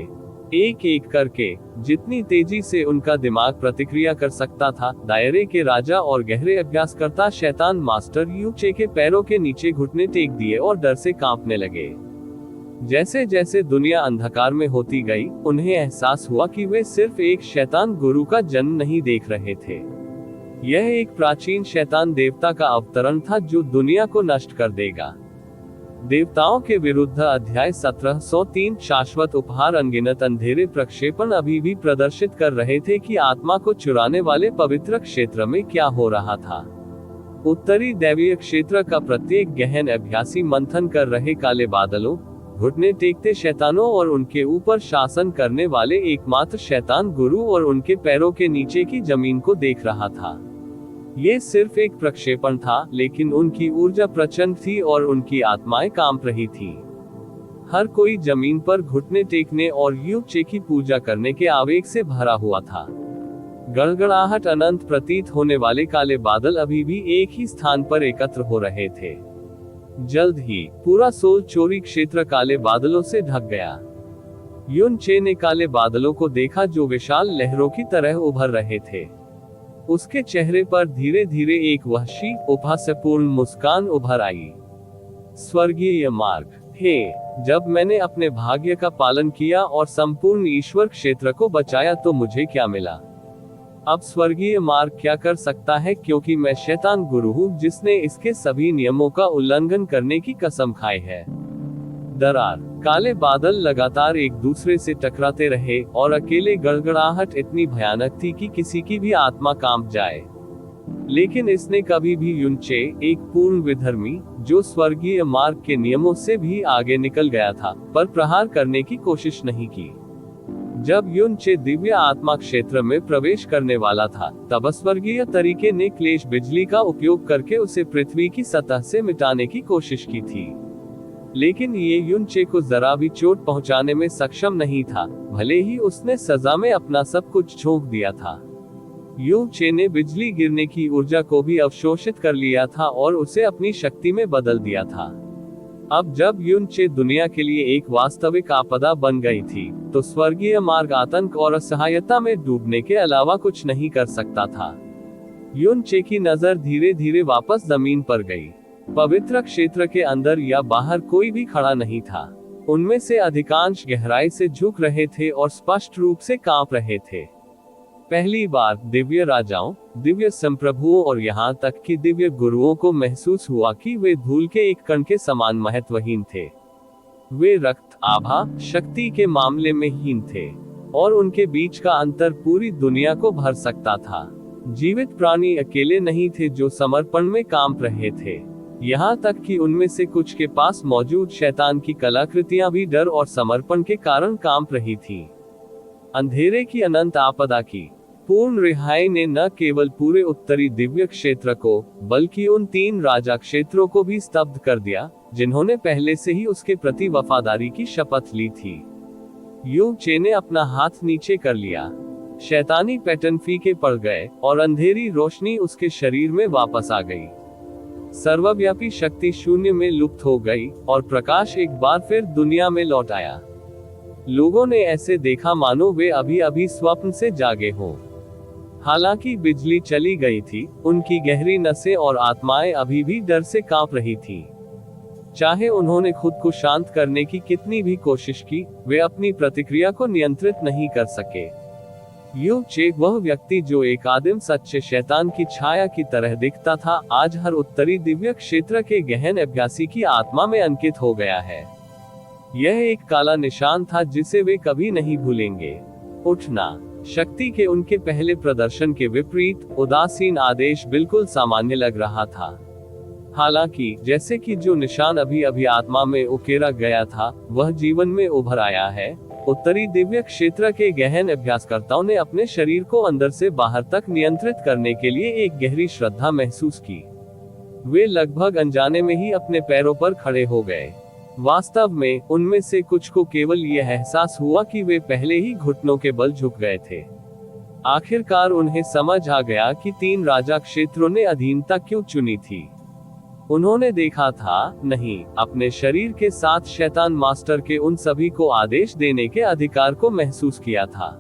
[SPEAKER 1] एक एक करके जितनी तेजी से उनका दिमाग प्रतिक्रिया कर सकता था, दायरे के राजा और गहरे अभ्यासकर्ता शैतान मास्टर यूचे के पैरों के नीचे घुटने टेक दिए और डर से कांपने लगे। जैसे जैसे दुनिया अंधकार में होती गई, उन्हें एहसास हुआ कि वे सिर्फ एक शैतान गुरु का जन्म नहीं देख रहे थे। यह एक प्राचीन शैतान देवता का अवतरण था जो दुनिया को नष्ट कर देगा। देवताओं के विरुद्ध अध्याय 1703 शाश्वत उपहार अनगिनत अंधेरे प्रक्षेपण अभी भी प्रदर्शित कर रहे थे कि आत्मा को चुराने वाले पवित्र क्षेत्र में क्या हो रहा था। उत्तरी दैवीय क्षेत्र का प्रत्येक गहन अभ्यासी मंथन कर रहे काले बादलों, घुटने टेकते शैतानों और उनके ऊपर शासन करने वाले एकमात्र शैतान गुरु और उनके पैरों के नीचे की जमीन को देख रहा था। ये सिर्फ एक प्रक्षेपण था, लेकिन उनकी ऊर्जा प्रचंड थी और उनकी आत्माएं कांप रही थी। हर कोई जमीन पर घुटने टेकने और यूचे की पूजा करने के आवेग से भरा हुआ था। गड़गड़ाहट अनंत प्रतीत होने वाले काले बादल अभी भी एक ही स्थान पर एकत्र हो रहे थे। जल्द ही पूरा सोल चोरी क्षेत्र काले बादलों से ढक गया। युन चे ने काले बादलों को देखा जो विशाल लहरों की तरह उभर रहे थे। उसके चेहरे पर धीरे धीरे एक वहशी उपहासपूर्ण मुस्कान उभर आई। स्वर्गीय मार्ग, हे, जब मैंने अपने भाग्य का पालन किया और संपूर्ण ईश्वर क्षेत्र को बचाया तो मुझे क्या मिला? अब स्वर्गीय मार्ग क्या कर सकता है, क्योंकि मैं शैतान गुरु हूँ जिसने इसके सभी नियमों का उल्लंघन करने की कसम खाई है। दरार, काले बादल लगातार एक दूसरे से टकराते रहे और अकेले गड़गड़ाहट इतनी भयानक थी कि किसी की भी आत्मा कांप जाए। लेकिन इसने कभी भी युनचे, एक पूर्ण विधर्मी जो स्वर्गीय मार्ग के नियमों से भी आगे निकल गया था, पर प्रहार करने की कोशिश नहीं की। जब युनचे दिव्य आत्मा क्षेत्र में प्रवेश करने वाला था, तब स्वर्गीय तरीके ने क्लेश बिजली का उपयोग करके उसे पृथ्वी की सतह से मिटाने की कोशिश की थी। लेकिन ये युनचे को जरा भी चोट पहुंचाने में सक्षम नहीं था, भले ही उसने सजा में अपना सब कुछ झोंक दिया था। युनचे ने बिजली गिरने की ऊर्जा को भी अवशोषित कर लिया था और उसे अपनी शक्ति में बदल दिया था। अब जब युनचे दुनिया के लिए एक वास्तविक आपदा बन गई थी, तो स्वर्गीय मार्ग आतंक और असहायता में डूबने के अलावा कुछ नहीं कर सकता था। युनचे की नजर धीरे धीरे वापस जमीन पर गई। पवित्र क्षेत्र के अंदर या बाहर कोई भी खड़ा नहीं था। उनमें से अधिकांश गहराई से झुक रहे थे और स्पष्ट रूप से कांप रहे थे। पहली बार दिव्य राजाओं, दिव्य संप्रभुओं और यहाँ तक कि दिव्य गुरुओं को महसूस हुआ कि वे धूल के एक कण के समान महत्वहीन थे। वे रक्त, आभा, शक्ति के मामले में हीन थे, और उनके बीच का अंतर पूरी दुनिया को भर सकता था। जीवित प्राणी अकेले नहीं थे जो समर्पण में कांप रहे थे। यहाँ तक कि उनमें से कुछ के पास मौजूद शैतान की कलाकृतियां भी डर और समर्पण के कारण कांप रही थी। अंधेरे की अनंत आपदा की पूर्ण रिहाई ने न केवल पूरे उत्तरी दिव्य क्षेत्र को, बल्कि उन 3 राजा क्षेत्रों को भी स्तब्ध कर दिया, जिन्होंने पहले से ही उसके प्रति वफादारी की शपथ ली थी। युनचे ने अपना हाथ नीचे कर लिया। शैतानी पैटर्न फीके पड़ गए और अंधेरी रोशनी उसके शरीर में वापस आ गई। सर्वव्यापी शक्ति शून्य में लुप्त हो गई और प्रकाश एक बार फिर दुनिया में लौट आया। लोगों ने ऐसे देखा मानो वे अभी अभी स्वप्न से जागे हों। हालांकि बिजली चली गई थी, उनकी गहरी नसें और आत्माएं अभी भी डर से कांप रही थीं। चाहे उन्होंने खुद को शांत करने की कितनी भी कोशिश की, वे अपनी प्रतिक्रिया को नियंत्रित नहीं कर सके। यू चेक, वह व्यक्ति जो एक आदिम सच्चे शैतान की छाया की तरह दिखता था, आज हर उत्तरी दिव्य क्षेत्र के गहन अभ्यासी की आत्मा में अंकित हो गया है। यह एक काला निशान था जिसे वे कभी नहीं भूलेंगे। उठना। शक्ति के उनके पहले प्रदर्शन के विपरीत उदासीन आदेश बिल्कुल सामान्य लग रहा था। हालांकि जैसे कि जो निशान अभी अभी आत्मा में उकेरा गया था, वह जीवन में उभर आया है। उत्तरी दिव्य क्षेत्र के गहन अभ्यासकर्ताओं ने अपने शरीर को अंदर से बाहर तक नियंत्रित करने के लिए एक गहरी श्रद्धा महसूस की। वे लगभग अनजाने में ही अपने पैरों पर खड़े हो गए। वास्तव में उनमें से कुछ को केवल यह एहसास हुआ कि वे पहले ही घुटनों के बल झुक गए थे। आखिरकार उन्हें समझ आ गया कि 3 राजा क्षेत्रों ने अधीनता क्यों चुनी थी। उन्होंने देखा था, नहीं, अपने शरीर के साथ शैतान मास्टर के उन सभी को आदेश देने के अधिकार को महसूस किया था।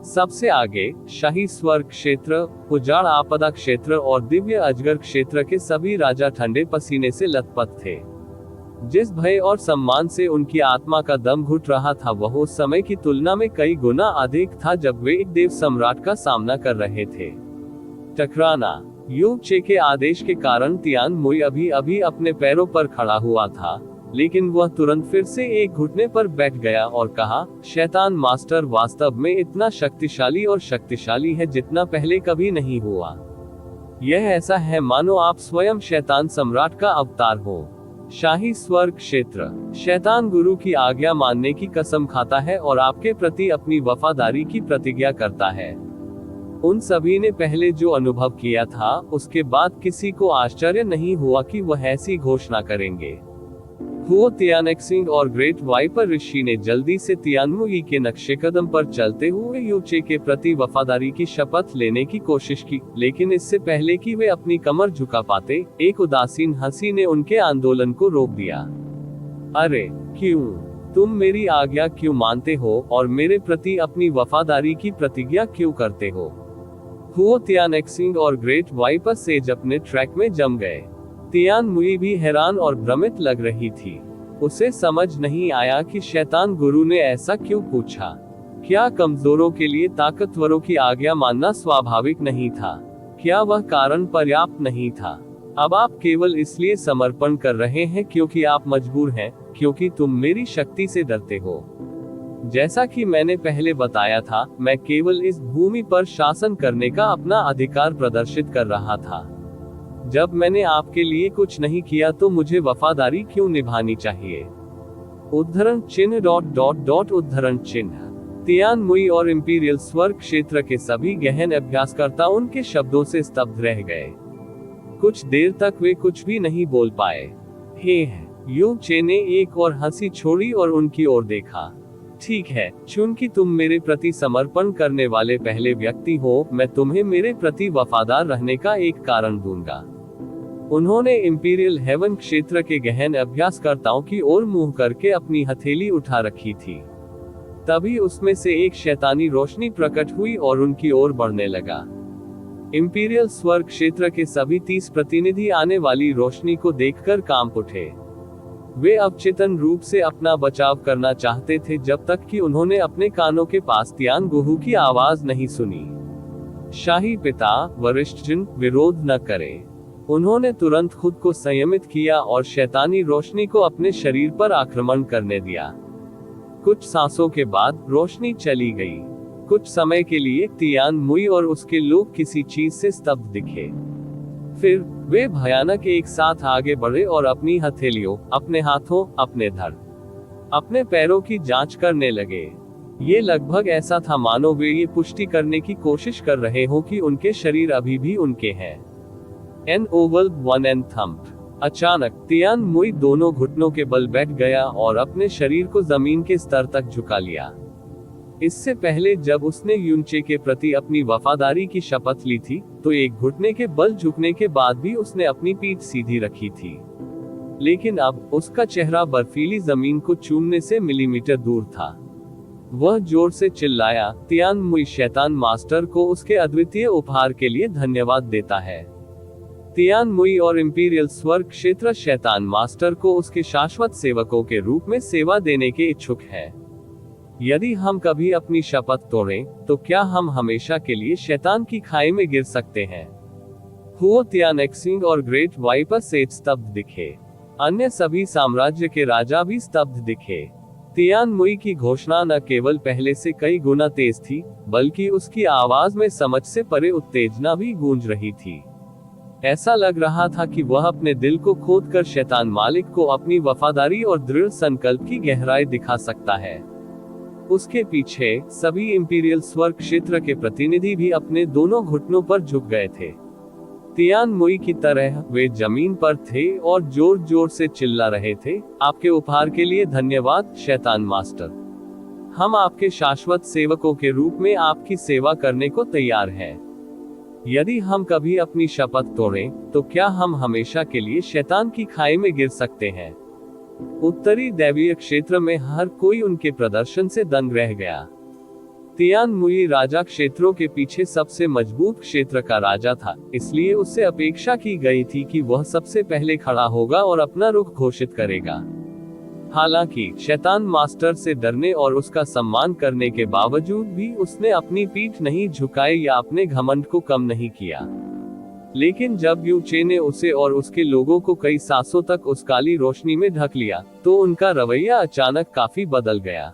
[SPEAKER 1] सबसे आगे शाही स्वर्ग क्षेत्र, उजाड़ आपदा क्षेत्र और दिव्य अजगर क्षेत्र के सभी राजा ठंडे पसीने से लथपथ थे। जिस भय और सम्मान से उनकी आत्मा का दम घुट रहा था, वह उस समय की तुलना में कई गुना अधिक था जब वे एक देव सम्राट का सामना कर रहे थे। टकराना। यू चे के आदेश के कारण तियान मुई अभी अभी अपने पैरों पर खड़ा हुआ था, लेकिन वह तुरंत फिर से एक घुटने पर बैठ गया और कहा, शैतान मास्टर वास्तव में इतना शक्तिशाली और शक्तिशाली है जितना पहले कभी नहीं हुआ। यह ऐसा है मानो आप स्वयं शैतान सम्राट का अवतार हो। शाही स्वर्ग क्षेत्र। शैतान गुरु की आज्ञा मानने की कसम खाता है और आपके प्रति अपनी वफादारी की प्रतिज्ञा करता है। उन सभी ने पहले जो अनुभव किया था, उसके बाद किसी को आश्चर्य नहीं हुआ कि वह ऐसी घोषणा करेंगे। हुओ तियानक्सिंग और ग्रेट वाइपर ऋषि ने जल्दी से तियानमुई के नक्शे कदम पर चलते हुए यूचे के प्रति वफादारी की शपथ लेने की कोशिश की, लेकिन इससे पहले कि वे अपनी कमर झुका पाते, एक उदासीन हंसी ने उनके आंदोलन को रोक दिया। अरे क्यों? तुम मेरी आज्ञा क्यों मानते हो और मेरे प्रति अपनी वफादारी की प्रतिज्ञा क्यों करते हो? हुओ तियानक्सिंग और ग्रेट वाइपर सेज अपने ट्रैक में जम गए। तियान मुई भी हैरान और भ्रमित लग रही थी। उसे समझ नहीं आया कि शैतान गुरु ने ऐसा क्यों पूछा। क्या कमजोरों के लिए ताकतवरों की आज्ञा मानना स्वाभाविक नहीं था? क्या वह कारण पर्याप्त नहीं था? अब आप केवल इसलिए समर्पण कर रहे हैं क्योंकि आप मजबूर हैं, क्योंकि तुम मेरी शक्ति से डरते हो। जैसा कि मैंने पहले बताया था, मैं केवल इस भूमि पर शासन करने का अपना अधिकार प्रदर्शित कर रहा था। जब मैंने आपके लिए कुछ नहीं किया तो मुझे वफादारी क्यों निभानी चाहिए? उद्धरण चिन्ह उद्धरण चिन्ह। तियान मुई और इंपीरियल स्वर्ग क्षेत्र के सभी गहन अभ्यासकर्ता उनके शब्दों से स्तब्ध रह गए। कुछ देर तक वे कुछ भी नहीं बोल पाए। हे यू चे ने एक और हंसी छोड़ी और उनकी ओर देखा। ठीक है, चूंकि तुम मेरे प्रति समर्पण करने वाले पहले व्यक्ति हो, मैं तुम्हें मेरे प्रति वफादार रहने का एक कारण दूंगा। उन्होंने इंपीरियल हेवन क्षेत्र के गहन अभ्यासकर्ताओं की ओर मुंह करके अपनी हथेली उठा रखी थी। तभी उसमें से एक शैतानी रोशनी प्रकट हुई और उनकी ओर बढ़ने लगा। इंपीरियल स्वर्ग क्षेत्र के सभी 30 प्रतिनिधि आने वाली रोशनी को देखकर कांप उठे। वे अवचेतन रूप से अपना बचाव करना चाहते थे जब तक कि उन्होंने अपने कानों के पास तियान गुहू की आवाज नहीं सुनी। शाही पिता, वरिष्ठ जन, विरोध न करें। उन्होंने तुरंत खुद को संयमित किया और शैतानी रोशनी को अपने शरीर पर आक्रमण करने दिया। कुछ सांसों के बाद रोशनी चली गई। कुछ समय के लिए तियान मुई और उसके लोग किसी चीज से स्तब्ध दिखे। फिर वे भयानक एक साथ आगे बढ़े और अपनी हथेलियों, अपने हाथों, अपने धड़, अपने पैरों की जांच करने लगे। ये लगभग ऐसा था मानो वे ये पुष्टि करने की कोशिश कर रहे हो कि उनके शरीर अभी भी उनके हैं। एन ओवल वन एन थम्प। अचानक तियान मुई दोनों घुटनों के बल बैठ गया और अपने शरीर को जमीन के स्तर तक झुका लिया। इससे पहले जब उसने यूनचे के प्रति अपनी वफादारी की शपथ ली थी, तो एक घुटने के बल झुकने के बाद भी उसने अपनी पीठ सीधी रखी थी। लेकिन अब उसका चेहरा बर्फीली जमीन को चूमने से मिलीमीटर दूर था। वह जोर से चिल्लाया, तियान मुई शैतान मास्टर को उसके अद्वितीय उपहार के लिए धन्यवाद देता है। तियान मुई और इंपीरियल स्वर्ग क्षेत्र शैतान मास्टर को उसके शाश्वत सेवकों के रूप में सेवा देने के इच्छुक है। यदि हम कभी अपनी शपथ तोड़ें, तो क्या हम हमेशा के लिए शैतान की खाई में गिर सकते हैं? हुओ तियानेक्सिंग और ग्रेट वाइपर सेज स्तब्ध दिखे। अन्य सभी साम्राज्य के राजा भी स्तब्ध दिखे। तियान मुई की घोषणा न केवल पहले से कई गुना तेज थी, बल्कि उसकी आवाज में समझ से परे उत्तेजना भी गूंज रही थी। ऐसा लग रहा था कि वह अपने दिल को खोदकर शैतान मालिक को अपनी वफादारी और दृढ़ संकल्प की गहराई दिखा सकता है। उसके पीछे सभी इंपीरियल स्वर्ग क्षेत्र के प्रतिनिधि भी अपने दोनों घुटनों पर झुक गए थे। तियान मुई की तरह वे जमीन पर थे और जोर जोर से चिल्ला रहे थे, आपके उपहार के लिए धन्यवाद शैतान मास्टर। हम आपके शाश्वत सेवकों के रूप में आपकी सेवा करने को तैयार हैं। यदि हम कभी अपनी शपथ तोड़ें, तो क्या हम हमेशा के लिए शैतान की खाई में गिर सकते हैं? उत्तरी दैवीय क्षेत्र में हर कोई उनके प्रदर्शन से दंग रह गया। तियान मुई राजा क्षेत्रों के पीछे सबसे मजबूत क्षेत्र का राजा था, इसलिए उससे अपेक्षा की गई थी कि वह सबसे पहले खड़ा होगा और अपना रुख घोषित करेगा। हालांकि शैतान मास्टर से डरने और उसका सम्मान करने के बावजूद भी उसने अपनी पीठ नहीं झुकाई या अपने घमंड को कम नहीं किया। लेकिन जब यू चे ने उसे और उसके लोगों को कई सांसों तक उस काली रोशनी में ढक लिया, तो उनका रवैया अचानक काफी बदल गया।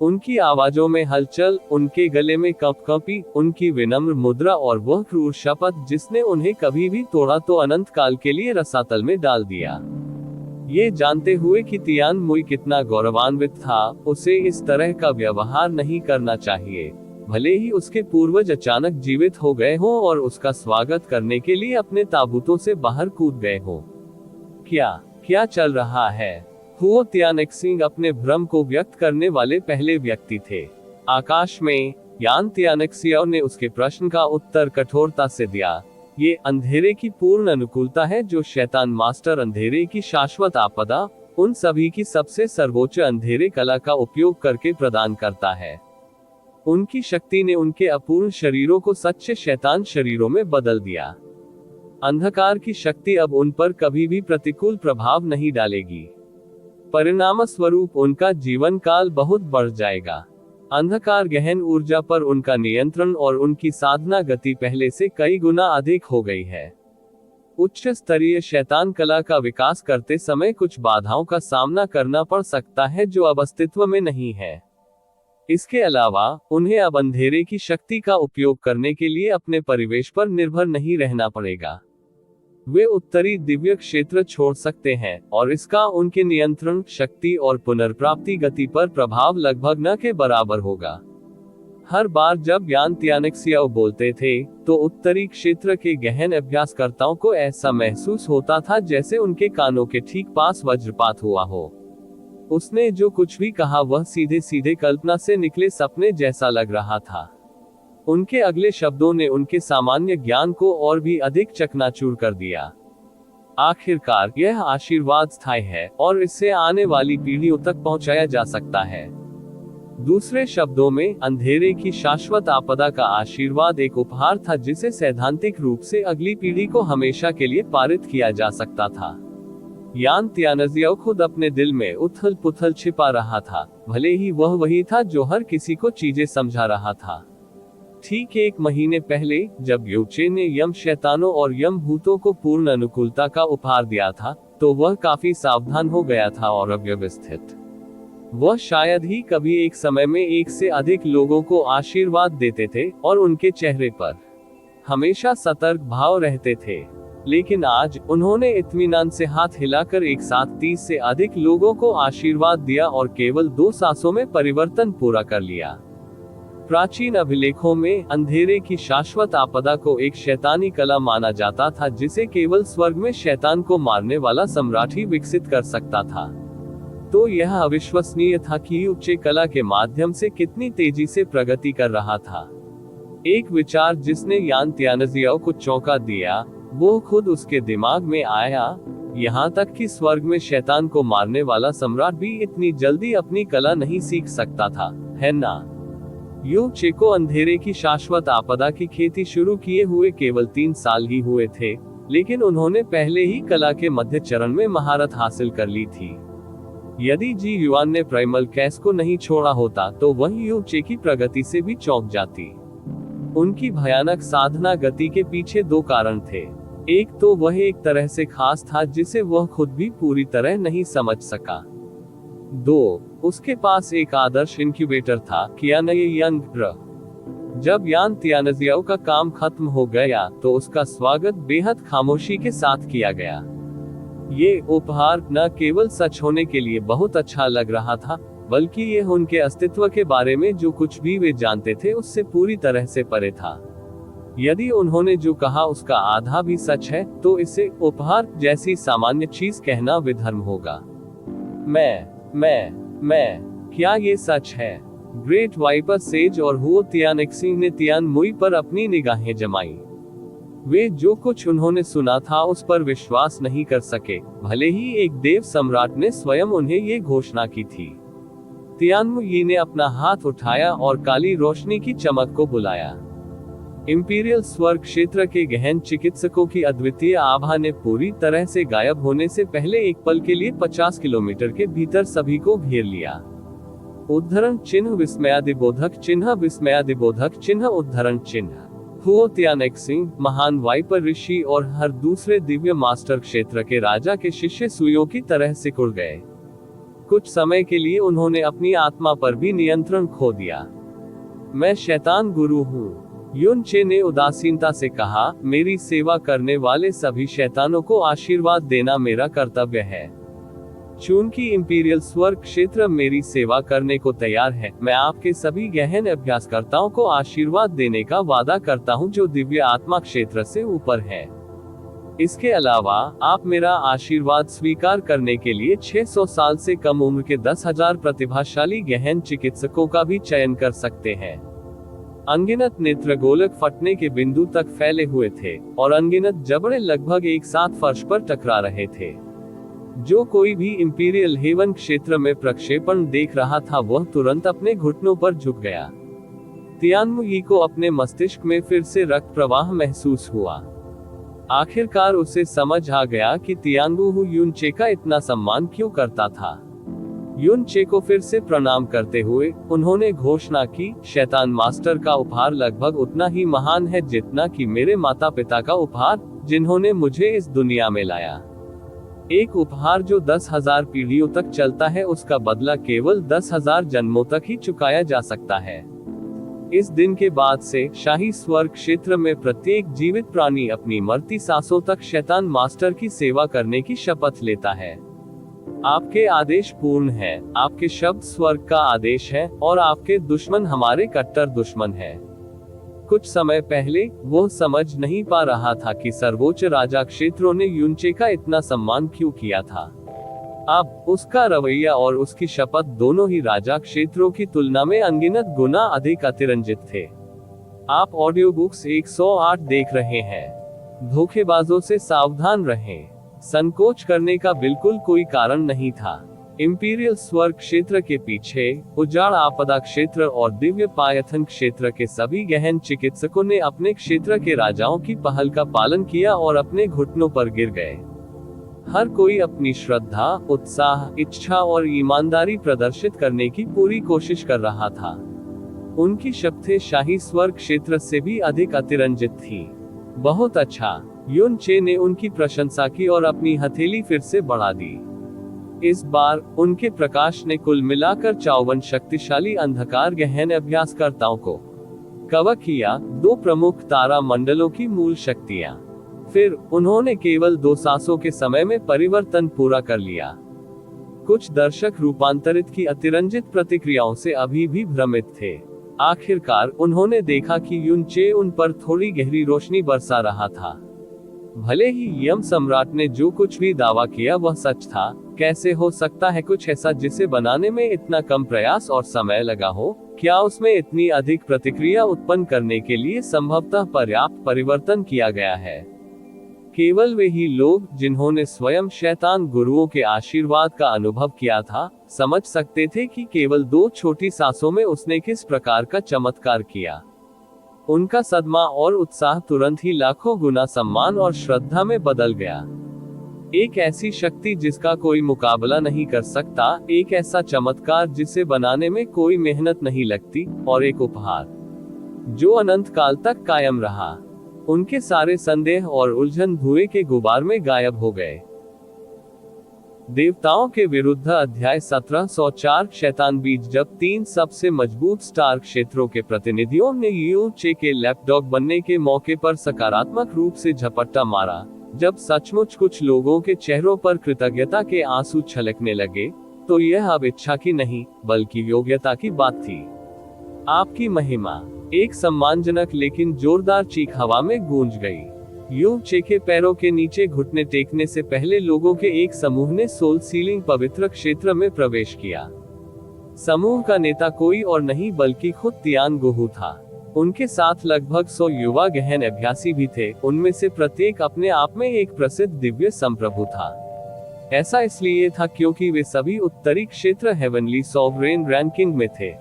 [SPEAKER 1] उनकी आवाजों में हलचल, उनके गले में कंपकंपी, उनकी विनम्र मुद्रा और वह क्रूर शपथ जिसने उन्हें कभी भी तोड़ा तो अनंत काल के लिए रसातल में डाल दिया। ये जानते हुए कि तियान मुई कितना गौरवान्वित था, उसे इस तरह का व्यवहार नहीं करना चाहिए, भले ही उसके पूर्वज अचानक जीवित हो गए हों और उसका स्वागत करने के लिए अपने ताबूतों से बाहर कूद गए हों। क्या चल रहा है? हुओ तियानेक्सिंग अपने भ्रम को व्यक्त करने वाले पहले व्यक्ति थे। आकाश में यान तियानेक्सियाओ ने उसके प्रश्न का उत्तर कठोरता से दिया। ये अंधेरे की पूर्ण अनुकूलता है जो शैतान मास्टर अंधेरे की शाश्वत आपदा, उन सभी की सबसे सर्वोच्च अंधेरे कला का उपयोग करके प्रदान करता है। उनकी शक्ति ने उनके अपूर्ण शरीरों को सच्चे शैतान शरीरों में बदल दिया। अंधकार की शक्ति अब उन पर कभी भी प्रतिकूल प्रभाव नहीं डालेगी। परिणाम स्वरूप उनका जीवन काल बहुत बढ़ जाएगा। अंधकार गहन ऊर्जा पर उनका नियंत्रण और उनकी साधना गति पहले से कई गुना अधिक हो गई है। उच्च स्तरीय शैतान कला का विकास करते समय कुछ बाधाओं का सामना करना पड़ सकता है जो अब अस्तित्व में नहीं है। इसके अलावा उन्हें अब अंधेरे की शक्ति का उपयोग करने के लिए अपने परिवेश पर निर्भर नहीं रहना पड़ेगा। वे उत्तरी दिव्य क्षेत्र छोड़ सकते हैं और इसका उनके नियंत्रण, शक्ति और पुनर्प्राप्ति गति पर प्रभाव लगभग न के बराबर होगा। हर बार जब यान तियानेक्सियाओ बोलते थे, तो उत्तरी क्षेत्र के गहन अभ्यासकर्ताओं को ऐसा महसूस होता था जैसे उनके कानों के ठीक पास वज्रपात हुआ हो। उसने जो कुछ भी कहा वह सीधे सीधे कल्पना से निकले सपने जैसा लग रहा था। उनके अगले शब्दों ने उनके सामान्य ज्ञान को और भी अधिक चकनाचूर कर दिया। आखिरकार यह आशीर्वाद स्थायी है और इससे आने वाली पीढ़ियों तक पहुंचाया जा सकता है। दूसरे शब्दों में, अंधेरे की शाश्वत आपदा का आशीर्वाद एक उपहार था जिसे सैद्धांतिक रूप से अगली पीढ़ी को हमेशा के लिए पारित किया जा सकता था। यान तियानेक्सियाओ खुद अपने दिल में उथल पुथल छिपा रहा था, भले ही वह वही था जो हर किसी को चीजें समझा रहा था। ठीक 1 महीने पहले, जब यू चे ने यम शैतानों और यम भूतों को पूर्ण अनुकूलता का उपहार दिया था, तो वह काफी सावधान हो गया था और अव्यवस्थित। वह शायद ही कभी एक समय में एक से अधिक लोगों को आशीर्वाद देते थे और उनके चेहरे पर हमेशा सतर्क भाव रहते थे। लेकिन आज उन्होंने इत्मीनान से हाथ हिलाकर एक साथ 30 से अधिक लोगों को आशीर्वाद दिया और केवल 2 सांसों में परिवर्तन पूरा कर लिया। प्राचीन अभिलेखों में अंधेरे की शाश्वत आपदा को एक शैतानी कला माना जाता था जिसे केवल स्वर्ग में शैतान को मारने वाला सम्राट ही विकसित कर सकता था। तो यह अविश्वसनीय था कि उच्च कला के माध्यम से कितनी तेजी से प्रगति कर रहा था। एक विचार जिसने यान तियानेक्सियाओ को चौंका दिया, वो खुद उसके दिमाग में आया, यहाँ तक कि स्वर्ग में शैतान को मारने वाला सम्राट भी इतनी जल्दी अपनी कला नहीं सीख सकता था, है ना? यू चे को अंधेरे की शाश्वत आपदा की खेती शुरू किए हुए केवल 3 साल ही हुए थे, लेकिन उन्होंने पहले ही कला के मध्य चरण में महारत हासिल कर ली थी। यदि जी युआन ने प्राइमल कैस को नहीं छोड़ा होता तो वह यू चे की प्रगति से भी चौंक जाती। उनकी भयानक साधना गति के पीछे दो कारण थे। एक तो वह एक तरह से खास था जिसे वह खुद भी पूरी तरह नहीं समझ सका। दो, उसके पास एक आदर्श इंक्यूबेटर था, कियानयंग। जब यान तियानजियाओ का काम खत्म हो गया तो उसका स्वागत बेहद खामोशी के साथ किया गया। ये उपहार न केवल सच होने के लिए बहुत अच्छा लग रहा था, बल्कि यह उनके अस्तित्व के बारे में जो कुछ भी वे जानते थे उससे पूरी तरह से परे था। यदि उन्होंने जो कहा उसका आधा भी सच है तो इसे उपहार जैसी सामान्य चीज कहना विधर्म होगा। मैं, क्या ये सच है? ग्रेट वाइपर सेज और हुओ तियानक्सिंग ने तियान मुई पर अपनी निगाहें जमाई। वे जो कुछ उन्होंने सुना था उस पर विश्वास नहीं कर सके, भले ही एक देव सम्राट ने स्वयं उन्हें ये घोषणा की थी। तियानमुई ने अपना हाथ उठाया और काली रोशनी की चमक को बुलाया। इंपीरियल स्वर्ग क्षेत्र के गहन चिकित्सकों की अद्वितीय आभा ने पूरी तरह से गायब होने से पहले एक पल के लिए 50 किलोमीटर के भीतर सभी को घेर लिया। उद्धरण चिन्ह विस्मयादिबोधक चिन्ह विस्मयादिबोधक चिन्ह उद्धरण चिन्ह। हुओ तियानक्सिंग, महान वाइपर ऋषि और हर दूसरे दिव्य मास्टर क्षेत्र के राजा के शिष्य सुइयों की तरह सिकुड़ गए। कुछ समय के लिए उन्होंने अपनी आत्मा पर भी नियंत्रण खो दिया। मैं शैतान गुरु हूँ, युन चे ने उदासीनता से कहा। मेरी सेवा करने वाले सभी शैतानों को आशीर्वाद देना मेरा कर्तव्य है। चूंकि इंपीरियल स्वर्ग क्षेत्र मेरी सेवा करने को तैयार है, मैं आपके सभी गहन अभ्यासकर्ताओं को आशीर्वाद देने का वादा करता हूं जो दिव्य आत्मा क्षेत्र से ऊपर है। इसके अलावा आप मेरा आशीर्वाद स्वीकार करने के लिए 600 साल से कम उम्र के 10,000 प्रतिभाशाली गहन चिकित्सकों का भी चयन कर सकते हैं। अनगिनत नेत्र गोलक फटने के बिंदु तक फैले हुए थे और अनगिनत जबड़े लगभग एक साथ फर्श पर टकरा रहे थे। जो कोई भी इंपीरियल हेवन क्षेत्र में प्रक्षेपण देख रहा था वह तुरंत अपने घुटनों पर झुक गया। तियानमुई को अपने मस्तिष्क में फिर से रक्त प्रवाह महसूस हुआ। आखिरकार उसे समझ आ गया कि तियानगु युन चे का इतना सम्मान क्यों करता था। युन चे को फिर से प्रणाम करते हुए उन्होंने घोषणा की, शैतान मास्टर का उपहार लगभग उतना ही महान है जितना कि मेरे माता पिता का उपहार, जिन्होंने मुझे इस दुनिया में लाया। एक उपहार जो 10,000 पीढ़ियों तक चलता है, उसका बदला केवल 10,000 जन्मों तक ही चुकाया जा सकता है। इस दिन के बाद से शाही स्वर्ग क्षेत्र में प्रत्येक जीवित प्राणी अपनी मरती सांसों तक शैतान मास्टर की सेवा करने की शपथ लेता है। आपके आदेश पूर्ण है, आपके शब्द स्वर्ग का आदेश है और आपके दुश्मन हमारे कट्टर दुश्मन है। कुछ समय पहले वो समझ नहीं पा रहा था कि सर्वोच्च राजा क्षेत्रों ने युन चे का इतना सम्मान क्यों किया था। अब उसका रवैया और उसकी शपथ दोनों ही राजा क्षेत्रों की तुलना में अनगिनत गुना अधिक अतिरंजित थे। आप ऑडियो बुक्स 108 देख रहे हैं। धोखेबाजों से सावधान रहें। संकोच करने का बिल्कुल कोई कारण नहीं था। इंपीरियल स्वर्ग क्षेत्र के पीछे उजाड़ आपदा क्षेत्र और दिव्य पायथन क्षेत्र के सभी गहन चिकित्सकों ने अपने क्षेत्र के राजाओं की पहल का पालन किया और अपने घुटनों पर गिर गए। हर कोई अपनी श्रद्धा, उत्साह, इच्छा और ईमानदारी प्रदर्शित करने की पूरी कोशिश कर रहा था। उनकी शपथें शाही स्वर्ग क्षेत्र से भी अधिक अतिरंजित थी। बहुत अच्छा, युन चे ने उनकी प्रशंसा की और अपनी हथेली फिर से बढ़ा दी। इस बार उनके प्रकाश ने कुल मिलाकर 54 शक्तिशाली अंधकार गहन अभ्यासकर्ताओं को कवर किया, 2 प्रमुख तारा मंडलों की मूल शक्तियां। फिर उन्होंने केवल 2 सांसों के समय में परिवर्तन पूरा कर लिया। कुछ दर्शक रूपांतरित की अतिरंजित प्रतिक्रियाओं से अभी भी भ्रमित थे। आखिरकार उन्होंने देखा कि युन चे उन पर थोड़ी गहरी रोशनी बरसा रहा था। भले ही यम सम्राट ने जो कुछ भी दावा किया वह सच था, कैसे हो सकता है कुछ ऐसा जिसे बनाने में इतना कम प्रयास और समय लगा हो? क्या उसमें इतनी अधिक प्रतिक्रिया उत्पन्न करने के लिए संभवतः पर्याप्त परिवर्तन किया गया है? केवल वे ही लोग जिन्होंने स्वयं शैतान गुरुओं के आशीर्वाद का अनुभव किया था, समझ सकते थे कि केवल 2 छोटी सांसों में उसने किस प्रकार का चमत्कार किया। उनका सदमा और उत्साह तुरंत ही लाखों गुना सम्मान और श्रद्धा में बदल गया। एक ऐसी शक्ति जिसका कोई मुकाबला नहीं कर सकता, एक ऐसा चमत्कार जिसे बनाने में कोई मेहनत नहीं लगती, और एक उपहार जो अनंत काल तक कायम रहा। उनके सारे संदेह और उलझन धुएं के गुबार में गायब हो गए। देवताओं के विरुद्ध अध्याय 1704 शैतान बीज। जब 3 सबसे मजबूत स्टार क्षेत्रों के प्रतिनिधियों ने यू चे के लैपडॉग बनने के मौके पर सकारात्मक रूप से झपट्टा मारा, जब सचमुच कुछ लोगों के चेहरों पर कृतज्ञता के आंसू छलकने लगे, तो यह अब इच्छा की नहीं बल्कि योग्यता की बात थी। आपकी महिमा। एक सम्मानजनक लेकिन जोरदार चीख हवा में गूंज गई। यू चे के पैरों के नीचे घुटने टेकने से पहले लोगों के एक समूह ने सोल सीलिंग पवित्र क्षेत्र में प्रवेश किया। समूह का नेता कोई और नहीं बल्कि खुद तियान गुहू था। उनके साथ लगभग 100 युवा गहन अभ्यासी भी थे। उनमें से प्रत्येक अपने आप में एक प्रसिद्ध दिव्य संप्रभु था। ऐसा इसलिए था क्योंकि वे सभी उत्तरी क्षेत्र हेवनली सॉवरेन रैंकिंग में थे।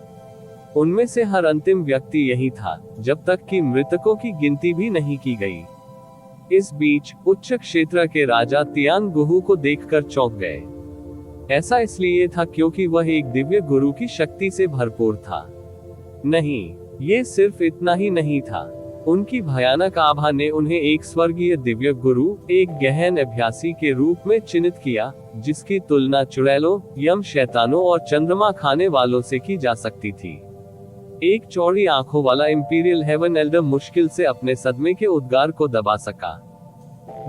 [SPEAKER 1] उनमें से हर अंतिम व्यक्ति यही था, जब तक कि मृतकों की गिनती भी नहीं की गई। इस बीच उच्च क्षेत्र के राजा तियान गुहू को देखकर चौंक गए। ऐसा इसलिए था क्योंकि वह एक दिव्य गुरु की शक्ति से भरपूर था। नहीं, ये सिर्फ इतना ही नहीं था। उनकी भयानक आभा ने उन्हें एक स्वर्गीय दिव्य गुरु, एक गहन अभ्यासी के रूप में चिन्हित किया, जिसकी तुलना चुड़ैलों, यम शैतानों और चंद्रमा खाने वालों से की जा सकती थी। एक चौड़ी आंखों वाला इंपीरियल हेवन एल्डर मुश्किल से अपने सदमे के उद्गार को दबा सका।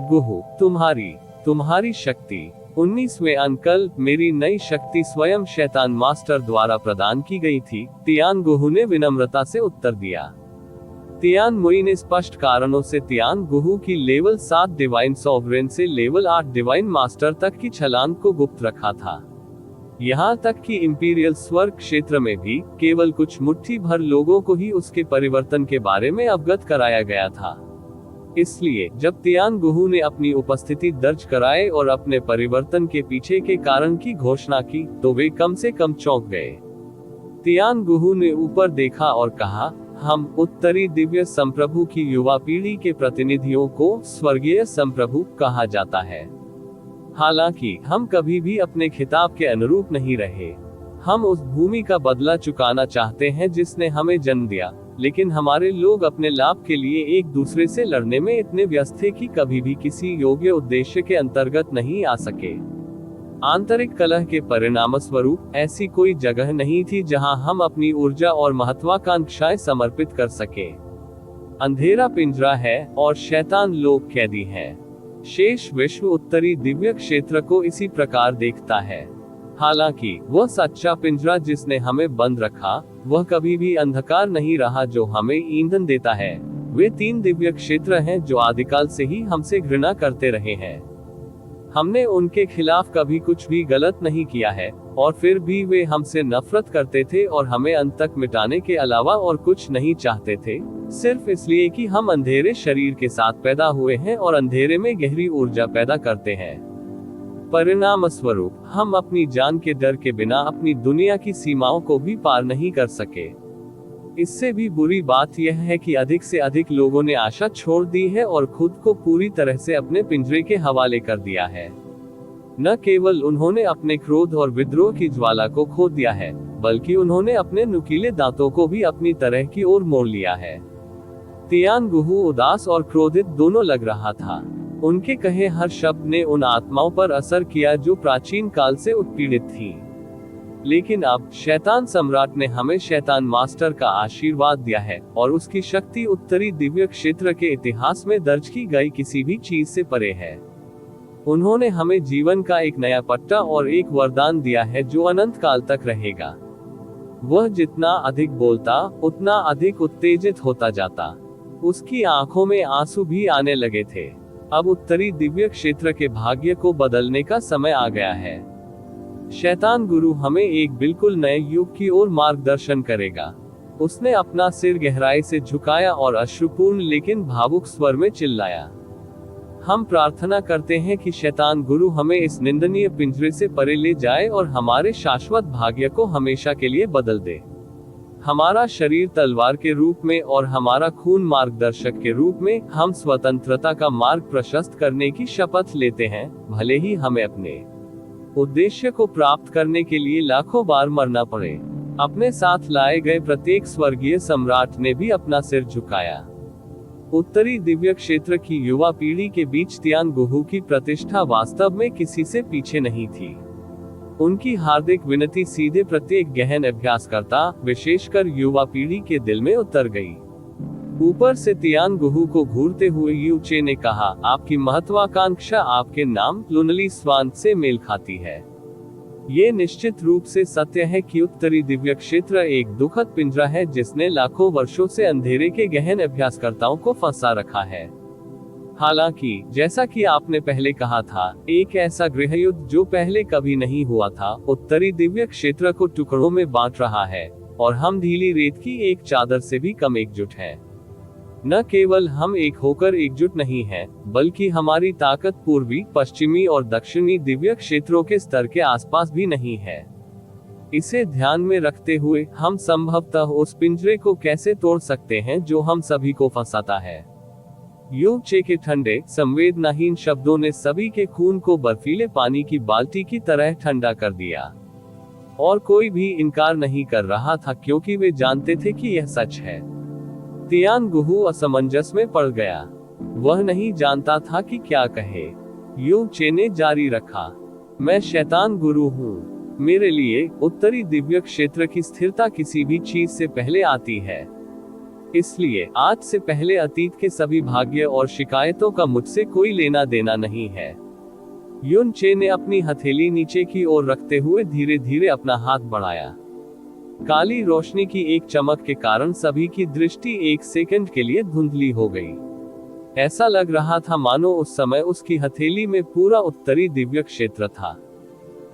[SPEAKER 1] गुहू, तुम्हारी शक्ति। 19वें अंकल, मेरी नई शक्ति स्वयं शैतान मास्टर द्वारा प्रदान की गई थी, तियान गुहू ने विनम्रता से उत्तर दिया। तियान मुई ने स्पष्ट कारणों से तियान गुहू की लेवल 7 डिवाइन सॉवरेन से लेवल 8 डिवाइन मास्टर तक की छलांग को गुप्त रखा था। यहाँ तक कि इंपीरियल स्वर्ग क्षेत्र में भी केवल कुछ मुट्ठी भर लोगों को ही उसके परिवर्तन के बारे में अवगत कराया गया था। इसलिए जब तियान गुहू ने अपनी उपस्थिति दर्ज कराए और अपने परिवर्तन के पीछे के कारण की घोषणा की, तो वे कम से कम चौंक गए। तियान गुहू ने ऊपर देखा और कहा, हम उत्तरी दिव्य संप्रभु की युवा पीढ़ी के प्रतिनिधियों को स्वर्गीय संप्रभु कहा जाता है। हालांकि हम कभी भी अपने खिताब के अनुरूप नहीं रहे। हम उस भूमि का बदला चुकाना चाहते हैं जिसने हमें जन्म दिया, लेकिन हमारे लोग अपने लाभ के लिए एक दूसरे से लड़ने में इतने व्यस्त थे कि कभी भी किसी योग्य उद्देश्य के अंतर्गत नहीं आ सके। आंतरिक कलह के परिणामस्वरूप ऐसी कोई जगह नहीं थी जहां हम अपनी ऊर्जा और महत्वाकांक्षाएं समर्पित कर सके। अंधेरा पिंजरा है और शैतान लोग कैदी हैं। शेष विश्व उत्तरी दिव्य क्षेत्र को इसी प्रकार देखता है। हालांकि वह सच्चा पिंजरा जिसने हमें बंद रखा, वह कभी भी अंधकार नहीं रहा जो हमें ईंधन देता है। वे 3 दिव्य क्षेत्र हैं जो आदिकाल से ही हमसे घृणा करते रहे हैं। हमने उनके खिलाफ कभी कुछ भी गलत नहीं किया है, और फिर भी वे हमसे नफरत करते थे और हमें अंत तक मिटाने के अलावा और कुछ नहीं चाहते थे, सिर्फ इसलिए कि हम अंधेरे शरीर के साथ पैदा हुए हैं और अंधेरे में गहरी ऊर्जा पैदा करते हैं। परिणाम स्वरूप हम अपनी जान के डर के बिना अपनी दुनिया की सीमाओं को भी पार नहीं कर सके। इससे भी बुरी बात यह है कि अधिक से अधिक लोगों ने आशा छोड़ दी है और खुद को पूरी तरह से अपने पिंजरे के हवाले कर दिया है। न केवल उन्होंने अपने क्रोध और विद्रोह की ज्वाला को खो दिया है, बल्कि उन्होंने अपने नुकीले दांतों को भी अपनी तरह की ओर मोड़ लिया है। तियान गुहू उदास और क्रोधित दोनों लग रहा था। उनके कहे हर शब्द ने उन आत्माओं पर असर किया जो प्राचीन काल से उत्पीड़ित थीं। लेकिन अब शैतान सम्राट ने हमें शैतान मास्टर का आशीर्वाद दिया है, और उसकी शक्ति उत्तरी दिव्य क्षेत्र के इतिहास में दर्ज की गई किसी भी चीज से परे है। उन्होंने हमें जीवन का एक नया पट्टा और एक वरदान दिया है जो अनंत काल तक रहेगा। वह जितना अधिक बोलता, उतना अधिक उत्तेजित होता जाता। उसकी आंखों में आंसू भी आने लगे थे। अब उत्तरी दिव्य क्षेत्र के भाग्य को बदलने का समय आ गया है। शैतान गुरु हमें एक बिल्कुल नए युग की ओर मार्गदर्शन करेगा। उसने अपना सिर गहराई से झुकाया और अश्रुपूर्ण लेकिन भावुक स्वर में चिल्लाया। हम प्रार्थना करते हैं कि शैतान गुरु हमें इस निंदनीय पिंजरे से परे ले जाए और हमारे शाश्वत भाग्य को हमेशा के लिए बदल दे। हमारा शरीर तलवार के रूप में और हमारा खून मार्गदर्शक के रूप में हम स्वतंत्रता का मार्ग प्रशस्त करने की शपथ लेते हैं, भले ही हमें अपने उद्देश्य को प्राप्त करने के लिए लाखों बार मरना पड़े। अपने साथ लाए गए प्रत्येक स्वर्गीय सम्राट ने भी अपना सिर झुकाया। उत्तरी दिव्य क्षेत्र की युवा पीढ़ी के बीच तियानगुहू की प्रतिष्ठा वास्तव में किसी से पीछे नहीं थी। उनकी हार्दिक विनती सीधे प्रत्येक गहन अभ्यासकर्ता, विशेषकर युवा पीढ़ी के दिल में उतर गई। ऊपर से तियानगुहू को घूरते हुए यू चे ने कहा, आपकी महत्वाकांक्षा आपके नाम लुनली स्वान से मेल खाती है। ये निश्चित रूप से सत्य है कि उत्तरी दिव्य क्षेत्र एक दुखद पिंजरा है जिसने लाखों वर्षों से अंधेरे के गहन अभ्यासकर्ताओं को फंसा रखा है। हालांकि जैसा कि आपने पहले कहा था, एक ऐसा गृहयुद्ध जो पहले कभी नहीं हुआ था उत्तरी दिव्य क्षेत्र को टुकड़ों में बांट रहा है, और हम ढीली रेत की एक चादर से भी कम एकजुट हैं। न केवल हम एक होकर एकजुट नहीं हैं, बल्कि हमारी ताकत पूर्वी, पश्चिमी और दक्षिणी दिव्य क्षेत्रों के स्तर के आसपास भी नहीं है। इसे ध्यान में रखते हुए हम संभवतः उस पिंजरे को कैसे तोड़ सकते हैं जो हम सभी को फंसाता है। यू चे के ठंडे, संवेदनाहीन शब्दों ने सभी के खून को बर्फीले पानी की बाल्टी की तरह ठंडा कर दिया, और कोई भी इनकार नहीं कर रहा था क्योंकि वे जानते थे कि यह सच है। तियानगुहू असमंजस में पड़ गया। वह नहीं जानता था कि क्या कहे। यू चे ने जारी रखा, मैं शैतान गुरु हूँ। मेरे लिए उत्तरी दिव्य क्षेत्र की स्थिरता किसी भी चीज से पहले आती है। इसलिए आज से पहले अतीत के सभी भाग्य और शिकायतों का मुझसे कोई लेना देना नहीं है। युन चे ने अपनी हथेली नीचे की ओर रखते हुए धीरे धीरे अपना हाथ बढ़ाया। काली रोशनी की एक चमक के कारण सभी की दृष्टि एक सेकंड के लिए धुंधली हो गई। ऐसा लग रहा था मानो उस समय उसकी हथेली में पूरा उत्तरी दिव्य क्षेत्र था।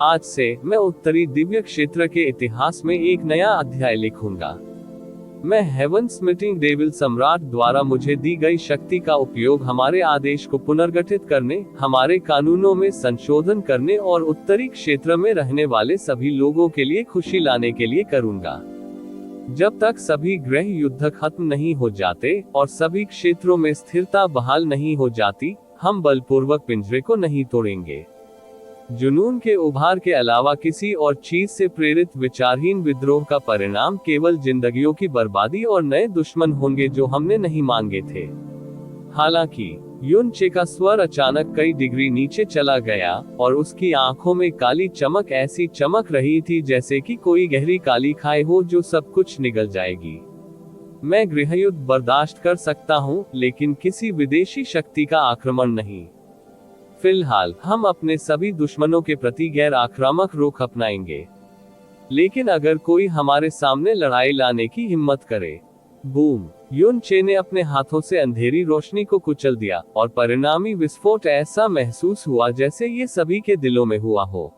[SPEAKER 1] आज से मैं उत्तरी दिव्य क्षेत्र के इतिहास में एक नया अध्याय लिखूंगा। मैं हेवन स्मिटिंग डेविल सम्राट द्वारा मुझे दी गई शक्ति का उपयोग हमारे आदेश को पुनर्गठित करने, हमारे कानूनों में संशोधन करने और उत्तरी क्षेत्र में रहने वाले सभी लोगों के लिए खुशी लाने के लिए करूंगा। जब तक सभी गृह युद्ध खत्म नहीं हो जाते और सभी क्षेत्रों में स्थिरता बहाल नहीं हो जाती, हम बलपूर्वक पिंजरे को नहीं तोड़ेंगे। जुनून के उभार के अलावा किसी और चीज से प्रेरित विचारहीन विद्रोह का परिणाम केवल जिंदगियों की बर्बादी और नए दुश्मन होंगे जो हमने नहीं मांगे थे। हालांकि युन चे का स्वर अचानक कई डिग्री नीचे चला गया और उसकी आंखों में काली चमक ऐसी चमक रही थी जैसे कि कोई गहरी काली खाई हो जो सब कुछ निगल जाएगी। मैं गृहयुद्ध बर्दाश्त कर सकता हूँ, लेकिन किसी विदेशी शक्ति का आक्रमण नहीं। फिलहाल हम अपने सभी दुश्मनों के प्रति गैर आक्रामक रुख अपनाएंगे, लेकिन अगर कोई हमारे सामने लड़ाई लाने की हिम्मत करे। बूम! युन चे ने अपने हाथों से अंधेरी रोशनी को कुचल दिया और परिणामी विस्फोट ऐसा महसूस हुआ जैसे ये सभी के दिलों में हुआ हो।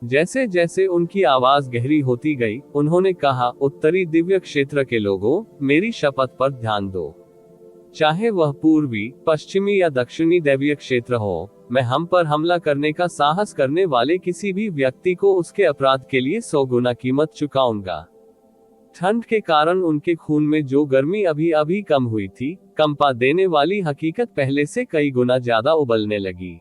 [SPEAKER 1] जैसे जैसे उनकी आवाज गहरी होती गई, उन्होंने कहा, उत्तरी दिव्य क्षेत्र के लोगों, मेरी शपथ पर ध्यान दो। चाहे वह पूर्वी, पश्चिमी या दक्षिणी दैवीय क्षेत्र हो, मैं हम पर हमला करने का साहस करने वाले किसी भी व्यक्ति को उसके अपराध के लिए 100 गुना कीमत चुकाऊंगा। ठंड के कारण उनके खून में जो गर्मी अभी अभी कम हुई थी, कंपा देने वाली हकीकत पहले से कई गुना ज्यादा उबलने लगी।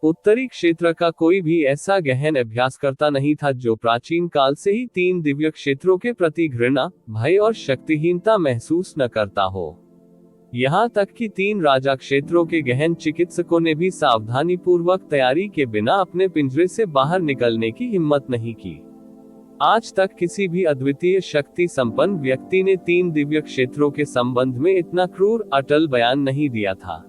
[SPEAKER 1] उत्तरी क्षेत्र का कोई भी ऐसा गहन अभ्यास करता नहीं था जो प्राचीन काल से ही 3 दिव्य क्षेत्रों के प्रति घृणा, भय और शक्तिहीनता महसूस न करता हो। यहाँ तक कि 3 राजा क्षेत्रों के गहन चिकित्सकों ने भी सावधानी पूर्वक तैयारी के बिना अपने पिंजरे से बाहर निकलने की हिम्मत नहीं की। आज तक किसी भी अद्वितीय शक्ति संपन्न व्यक्ति ने 3 दिव्य क्षेत्रों के संबंध में इतना क्रूर, अटल बयान नहीं दिया था।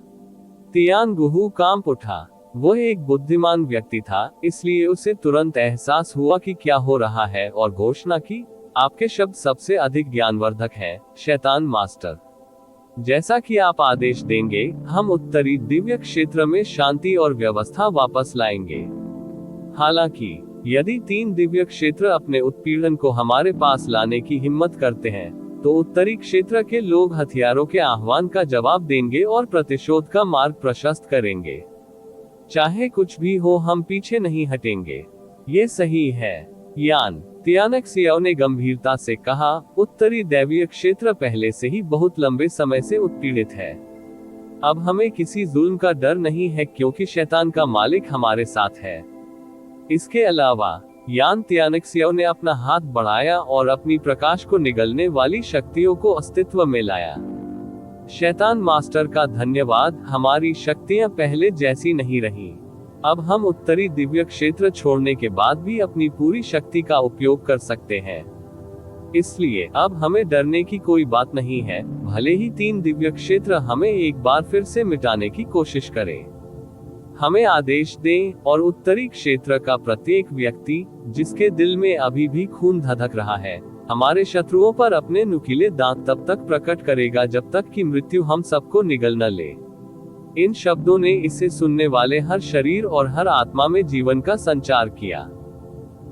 [SPEAKER 1] तियानगुहू कांप उठा। वह एक बुद्धिमान व्यक्ति था, इसलिए उसे तुरंत एहसास हुआ कि क्या हो रहा है और घोषणा की, आपके शब्द सबसे अधिक ज्ञानवर्धक हैं, शैतान मास्टर। जैसा कि आप आदेश देंगे, हम उत्तरी दिव्य क्षेत्र में शांति और व्यवस्था वापस लाएंगे। हालांकि यदि 3 दिव्य क्षेत्र अपने उत्पीड़न को हमारे पास लाने की हिम्मत करते हैं, तो उत्तरी क्षेत्र के लोग हथियारों के आह्वान का जवाब देंगे और प्रतिशोध का मार्ग प्रशस्त करेंगे। चाहे कुछ भी हो, हम पीछे नहीं हटेंगे। ये सही है, यान। तियानक्सियाओ ने गंभीरता से कहा, उत्तरी दैवीय क्षेत्र पहले से ही बहुत लंबे समय से उत्पीड़ित है। अब हमें किसी जुल्म का डर नहीं है क्योंकि शैतान का मालिक हमारे साथ है। इसके अलावा यान तियानक्सियाओ ने अपना हाथ बढ़ाया और अपनी प्रकाश को निगलने वाली शक्तियों को अस्तित्व में लाया। शैतान मास्टर का धन्यवाद, हमारी शक्तियां पहले जैसी नहीं रही। अब हम उत्तरी दिव्य क्षेत्र छोड़ने के बाद भी अपनी पूरी शक्ति का उपयोग कर सकते हैं। इसलिए अब हमें डरने की कोई बात नहीं है, भले ही 3 दिव्य क्षेत्र हमें एक बार फिर से मिटाने की कोशिश करें। हमें आदेश दें और उत्तरी क्षेत्र का प्रत्येक व्यक्ति, जिसके दिल में अभी भी खून धधक रहा है, हमारे शत्रुओं पर अपने नुकीले दांत तब तक प्रकट करेगा जब तक कि मृत्यु हम सबको निगल न ले। इन शब्दों ने इसे सुनने वाले हर शरीर और हर आत्मा में जीवन का संचार किया।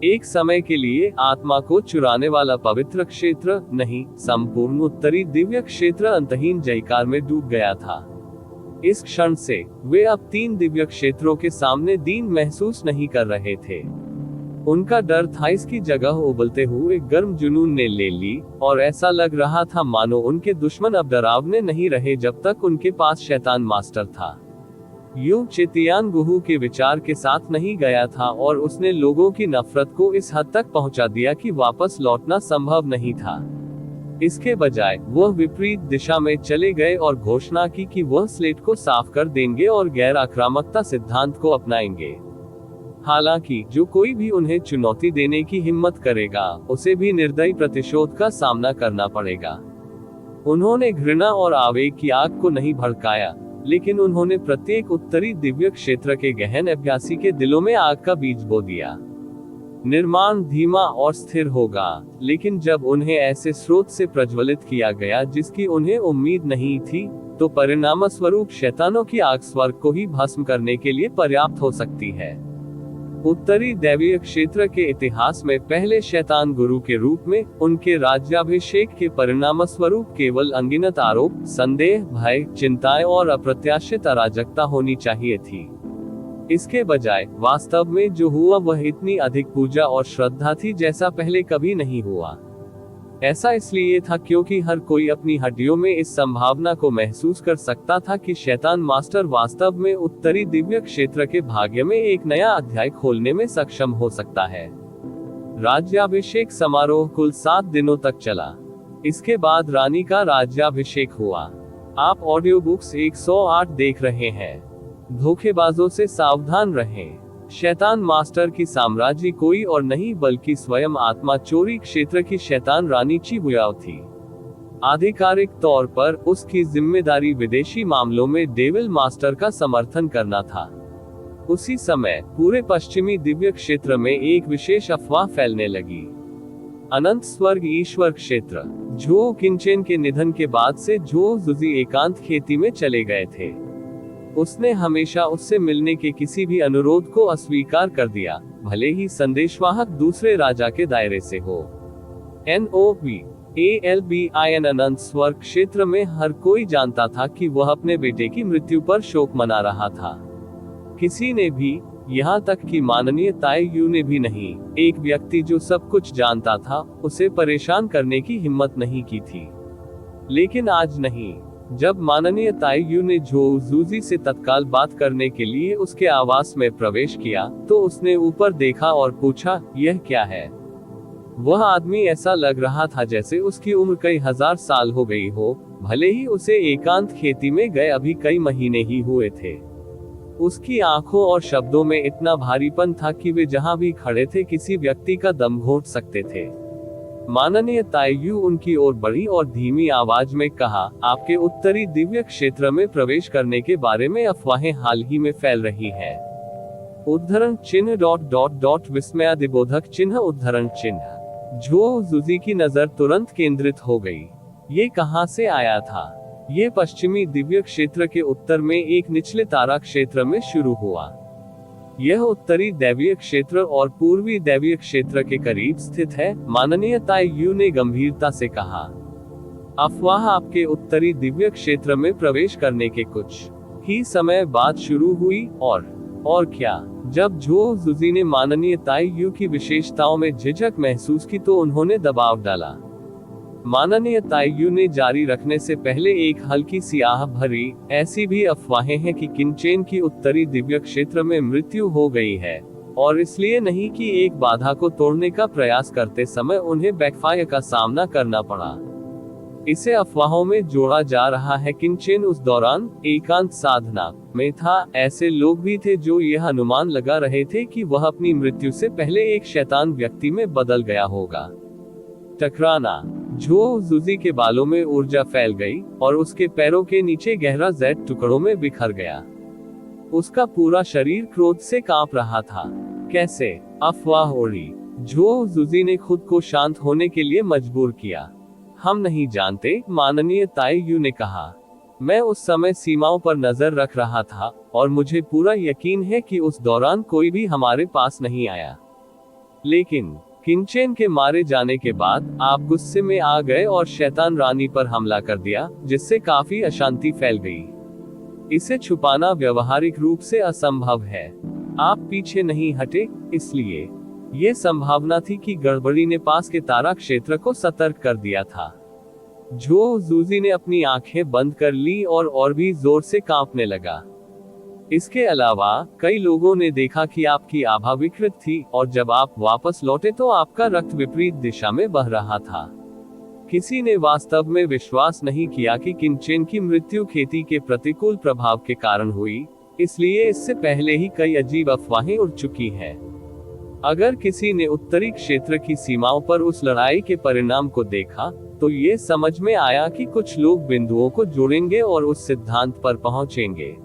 [SPEAKER 1] एक समय के लिए आत्मा को चुराने वाला पवित्र क्षेत्र नहीं, संपूर्ण उत्तरी दिव्य क्षेत्र अंतहीन जयकार में डूब गया था। इस क्षण से वे अब 3 दिव्य क्षेत्रों के सामने दीन महसूस नहीं कर रहे थे। उनका डर था इसकी जगह उबलते हुए गर्म जुनून ने ले ली, और ऐसा लग रहा था मानो उनके दुश्मन अब डरावने नहीं रहे जब तक उनके पास शैतान मास्टर था। यूं चितियान गुहू के विचार के साथ नहीं गया था और उसने लोगों की नफरत को इस हद तक पहुंचा दिया कि वापस लौटना संभव नहीं था। इसके बजाय वह विपरीत दिशा में चले गए और घोषणा की कि वह स्लेट को साफ कर देंगे और गैर आक्रामकता सिद्धांत को अपनाएंगे। हालांकि जो कोई भी उन्हें चुनौती देने की हिम्मत करेगा, उसे भी निर्दयी प्रतिशोध का सामना करना पड़ेगा। उन्होंने घृणा और आवेग की आग को नहीं भड़काया, लेकिन उन्होंने प्रत्येक उत्तरी दिव्य क्षेत्र के गहन अभ्यासी के दिलों में आग का बीज बो दिया। निर्माण धीमा और स्थिर होगा, लेकिन जब उन्हें ऐसे स्रोत से प्रज्वलित किया गया जिसकी उन्हें उम्मीद नहीं थी, तो परिणाम स्वरूप शैतानों की आग स्वर्ग को ही भस्म करने के लिए पर्याप्त हो सकती है। उत्तरी दैवीय क्षेत्र के इतिहास में पहले शैतान गुरु के रूप में उनके राज्याभिषेक के परिणाम स्वरूप केवल अनगिनत आरोप, संदेह, भय, चिंताएं और अप्रत्याशित अराजकता होनी चाहिए थी। इसके बजाय वास्तव में जो हुआ वह इतनी अधिक पूजा और श्रद्धा थी जैसा पहले कभी नहीं हुआ। ऐसा इसलिए था क्योंकि हर कोई अपनी हड्डियों में इस संभावना को महसूस कर सकता था कि शैतान मास्टर वास्तव में उत्तरी दिव्य क्षेत्र के भाग्य में एक नया अध्याय खोलने में सक्षम हो सकता है। राज्याभिषेक समारोह कुल 7 दिनों तक चला। इसके बाद रानी का राज्याभिषेक हुआ। आप ऑडियो बुक्स 108 देख रहे हैं। धोखेबाजों से सावधान रहें। शैतान मास्टर की साम्राज्य कोई और नहीं बल्कि स्वयं आत्मा चोरी क्षेत्र की शैतान रानी चिबुयाओ थी। आधिकारिक तौर पर उसकी जिम्मेदारी विदेशी मामलों में डेविल मास्टर का समर्थन करना था। उसी समय पूरे पश्चिमी दिव्य क्षेत्र में एक विशेष अफवाह फैलने लगी। अनंत स्वर्ग ईश्वर क्षेत्र। जो किंचेन के निधन के बाद से जो जुजी एकांत खेती में चले गए थे, उसने हमेशा उससे मिलने के किसी भी अनुरोध को अस्वीकार कर दिया, भले ही संदेशवाहक दूसरे राजा के दायरे से हो। NOVALBIN अनंत स्वर्ग क्षेत्र में हर कोई जानता था कि वह अपने बेटे की मृत्यु पर शोक मना रहा था। किसी ने भी, यहाँ तक कि माननीय ताई यू ने भी नहीं, एक व्यक्ति जो सब कुछ जानता था, उसे परेशान करने की हिम्मत नहीं की थी। लेकिन आज नहीं। जब माननीय ताई यू ने झो जूजी से तत्काल बात करने के लिए उसके आवास में प्रवेश किया, तो उसने ऊपर देखा और पूछा, यह क्या है? वह आदमी ऐसा लग रहा था जैसे उसकी उम्र कई हजार साल हो गई हो, भले ही उसे एकांत खेती में गए अभी कई महीने ही हुए थे। उसकी आंखों और शब्दों में इतना भारीपन था कि वे जहां भी खड़े थे किसी व्यक्ति का दम घोंट सकते थे। माननीय ताईयू उनकी ओर बढ़ी और धीमी आवाज में कहा, आपके उत्तरी दिव्य क्षेत्र में प्रवेश करने के बारे में अफवाहें हाल ही में फैल रही हैं। उद्धरण चिन्ह ... विस्मयादिबोधक चिन्ह उद्धरण चिन्ह। झो जूजी की नजर तुरंत केंद्रित हो गई। ये कहां से आया था? ये पश्चिमी दिव्य क्षेत्र के उत्तर में एक निचले तारा क्षेत्र में शुरू हुआ। यह उत्तरी दैवीय क्षेत्र और पूर्वी दैवीय क्षेत्र के करीब स्थित है, माननीय ताईयू ने गंभीरता से कहा। अफवाह आपके उत्तरी दिव्य क्षेत्र में प्रवेश करने के कुछ ही समय बाद शुरू हुई और और क्या, जब झो जुजी ने माननीय ताई यू की विशेषताओं में झिझक महसूस की तो उन्होंने दबाव डाला। माननीय ताई यू ने जारी रखने से पहले एक हल्की सी आह भरी, ऐसी भी अफवाहें हैं कि किनचेन की उत्तरी दिव्य क्षेत्र में मृत्यु हो गई है, और इसलिए नहीं कि एक बाधा को तोड़ने का प्रयास करते समय उन्हें बैकफायर का सामना करना पड़ा। इसे अफवाहों में जोड़ा जा रहा है किनचेन उस दौरान एकांत साधना में था। ऐसे लोग भी थे जो यह अनुमान लगा रहे थे कि वह अपनी मृत्यु से पहले एक शैतान व्यक्ति में बदल गया होगा। टकराना, झो जुजी के बालों में ऊर्जा फैल गई और उसके पैरों के नीचे गहरा जेट टुकड़ों में बिखर गया। उसका पूरा शरीर क्रोध से कांप रहा था। कैसे? अफवाह उड़ी। झो जुजी ने खुद को शांत होने के लिए मजबूर किया। हम नहीं जानते, माननीय ताई यू ने कहा। मैं उस समय सीमाओं पर नजर रख रहा था और मुझे पूरा यकीन है कि उस दौरान कोई भी हमारे पास नहीं आया। लेकिन किनचेन के मारे जाने के बाद आप गुस्से में आ गए और शैतान रानी पर हमला कर दिया, जिससे काफी अशांति फैल गई। इसे छुपाना व्यावहारिक रूप से असंभव है। आप पीछे नहीं हटे, इसलिए ये संभावना थी कि गड़बड़ी ने पास के तारा क्षेत्र को सतर्क कर दिया था। झो जुजी ने अपनी आंखें बंद कर ली और भी जोर से कांपने लगा। इसके अलावा कई लोगों ने देखा कि आपकी आभा विकृत थी और जब आप वापस लौटे तो आपका रक्त विपरीत दिशा में बह रहा था। किसी ने वास्तव में विश्वास नहीं किया कि किनचेन की मृत्यु खेती के प्रतिकूल प्रभाव के कारण हुई, इसलिए इससे पहले ही कई अजीब अफवाहें उड़ चुकी हैं। अगर किसी ने उत्तरी क्षेत्र की सीमाओं पर उस लड़ाई के परिणाम को देखा, तो ये समझ में आया कि कुछ लोग बिंदुओं को जोड़ेंगे और उस सिद्धांत पर पहुंचेंगे।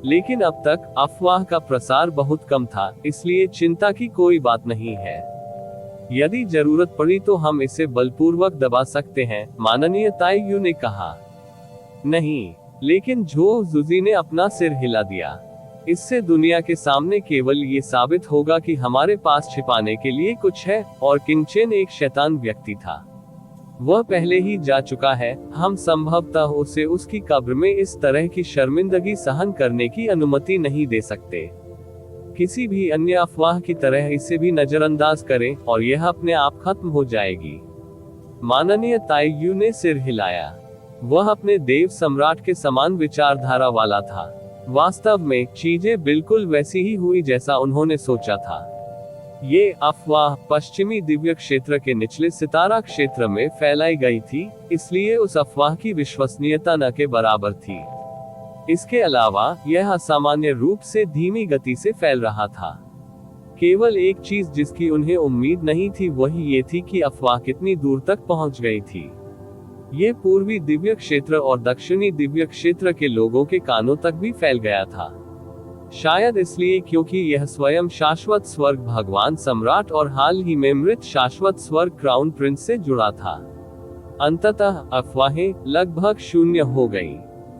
[SPEAKER 1] लेकिन अब तक अफवाह का प्रसार बहुत कम था, इसलिए चिंता की कोई बात नहीं है। यदि जरूरत पड़ी तो हम इसे बलपूर्वक दबा सकते हैं, माननीय ताई यू ने कहा। नहीं, लेकिन झो जुजी ने अपना सिर हिला दिया। इससे दुनिया के सामने केवल ये साबित होगा कि हमारे पास छिपाने के लिए कुछ है, और किनचेन एक शैतान व्यक्ति था। वह पहले ही जा चुका है। हम संभवतः उसे उसकी कब्र में इस तरह की शर्मिंदगी सहन करने की अनुमति नहीं दे सकते। किसी भी अन्य अफवाह की तरह इसे भी नजरअंदाज करें और यह अपने आप खत्म हो जाएगी। माननीय ताई यू ने सिर हिलाया। वह अपने देव सम्राट के समान विचारधारा वाला था। वास्तव में चीजें बिल्कुल वैसी ही हुई जैसा उन्होंने सोचा था। ये अफवाह पश्चिमी दिव्य क्षेत्र के निचले सितारा क्षेत्र में फैलाई गई थी, इसलिए उस अफवाह की विश्वसनीयता न के बराबर थी। इसके अलावा यह असामान्य रूप से धीमी गति से फैल रहा था। केवल एक चीज जिसकी उन्हें उम्मीद नहीं थी वही ये थी कि अफवाह कितनी दूर तक पहुंच गई थी। ये पूर्वी दिव्य क्षेत्र और दक्षिणी दिव्य क्षेत्र के लोगों के कानों तक भी फैल गया था। शायद इसलिए क्योंकि यह स्वयं शाश्वत स्वर्ग भगवान सम्राट और हाल ही में मृत शाश्वत स्वर्ग क्राउन प्रिंस से जुड़ा था। अंततः अफवाहें लगभग शून्य हो गई।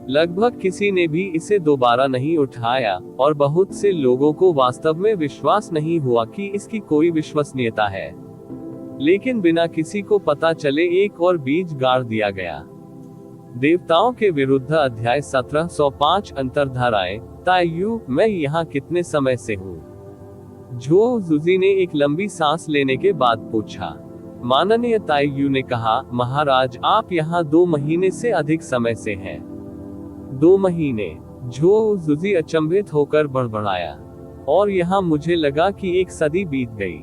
[SPEAKER 1] लगभग किसी ने भी इसे दोबारा नहीं उठाया और बहुत से लोगों को वास्तव में विश्वास नहीं हुआ कि इसकी कोई विश्वसनीयता है। लेकिन बिना किसी को पता चले एक और बीज गाड़ दिया गया। देवताओं के विरुद्ध अध्याय 1705 अंतर्धाराएं। ताई यू, मैं यहाँ कितने समय से हूँ? झो जुजी ने एक लंबी सांस लेने के बाद पूछा। माननीय ताई यू ने कहा, महाराज आप यहाँ 2 महीने से अधिक समय से हैं। 2 महीने? झो जुजी अचंभित होकर बड़बड़ाया। और यहाँ मुझे लगा कि 1 सदी बीत गई।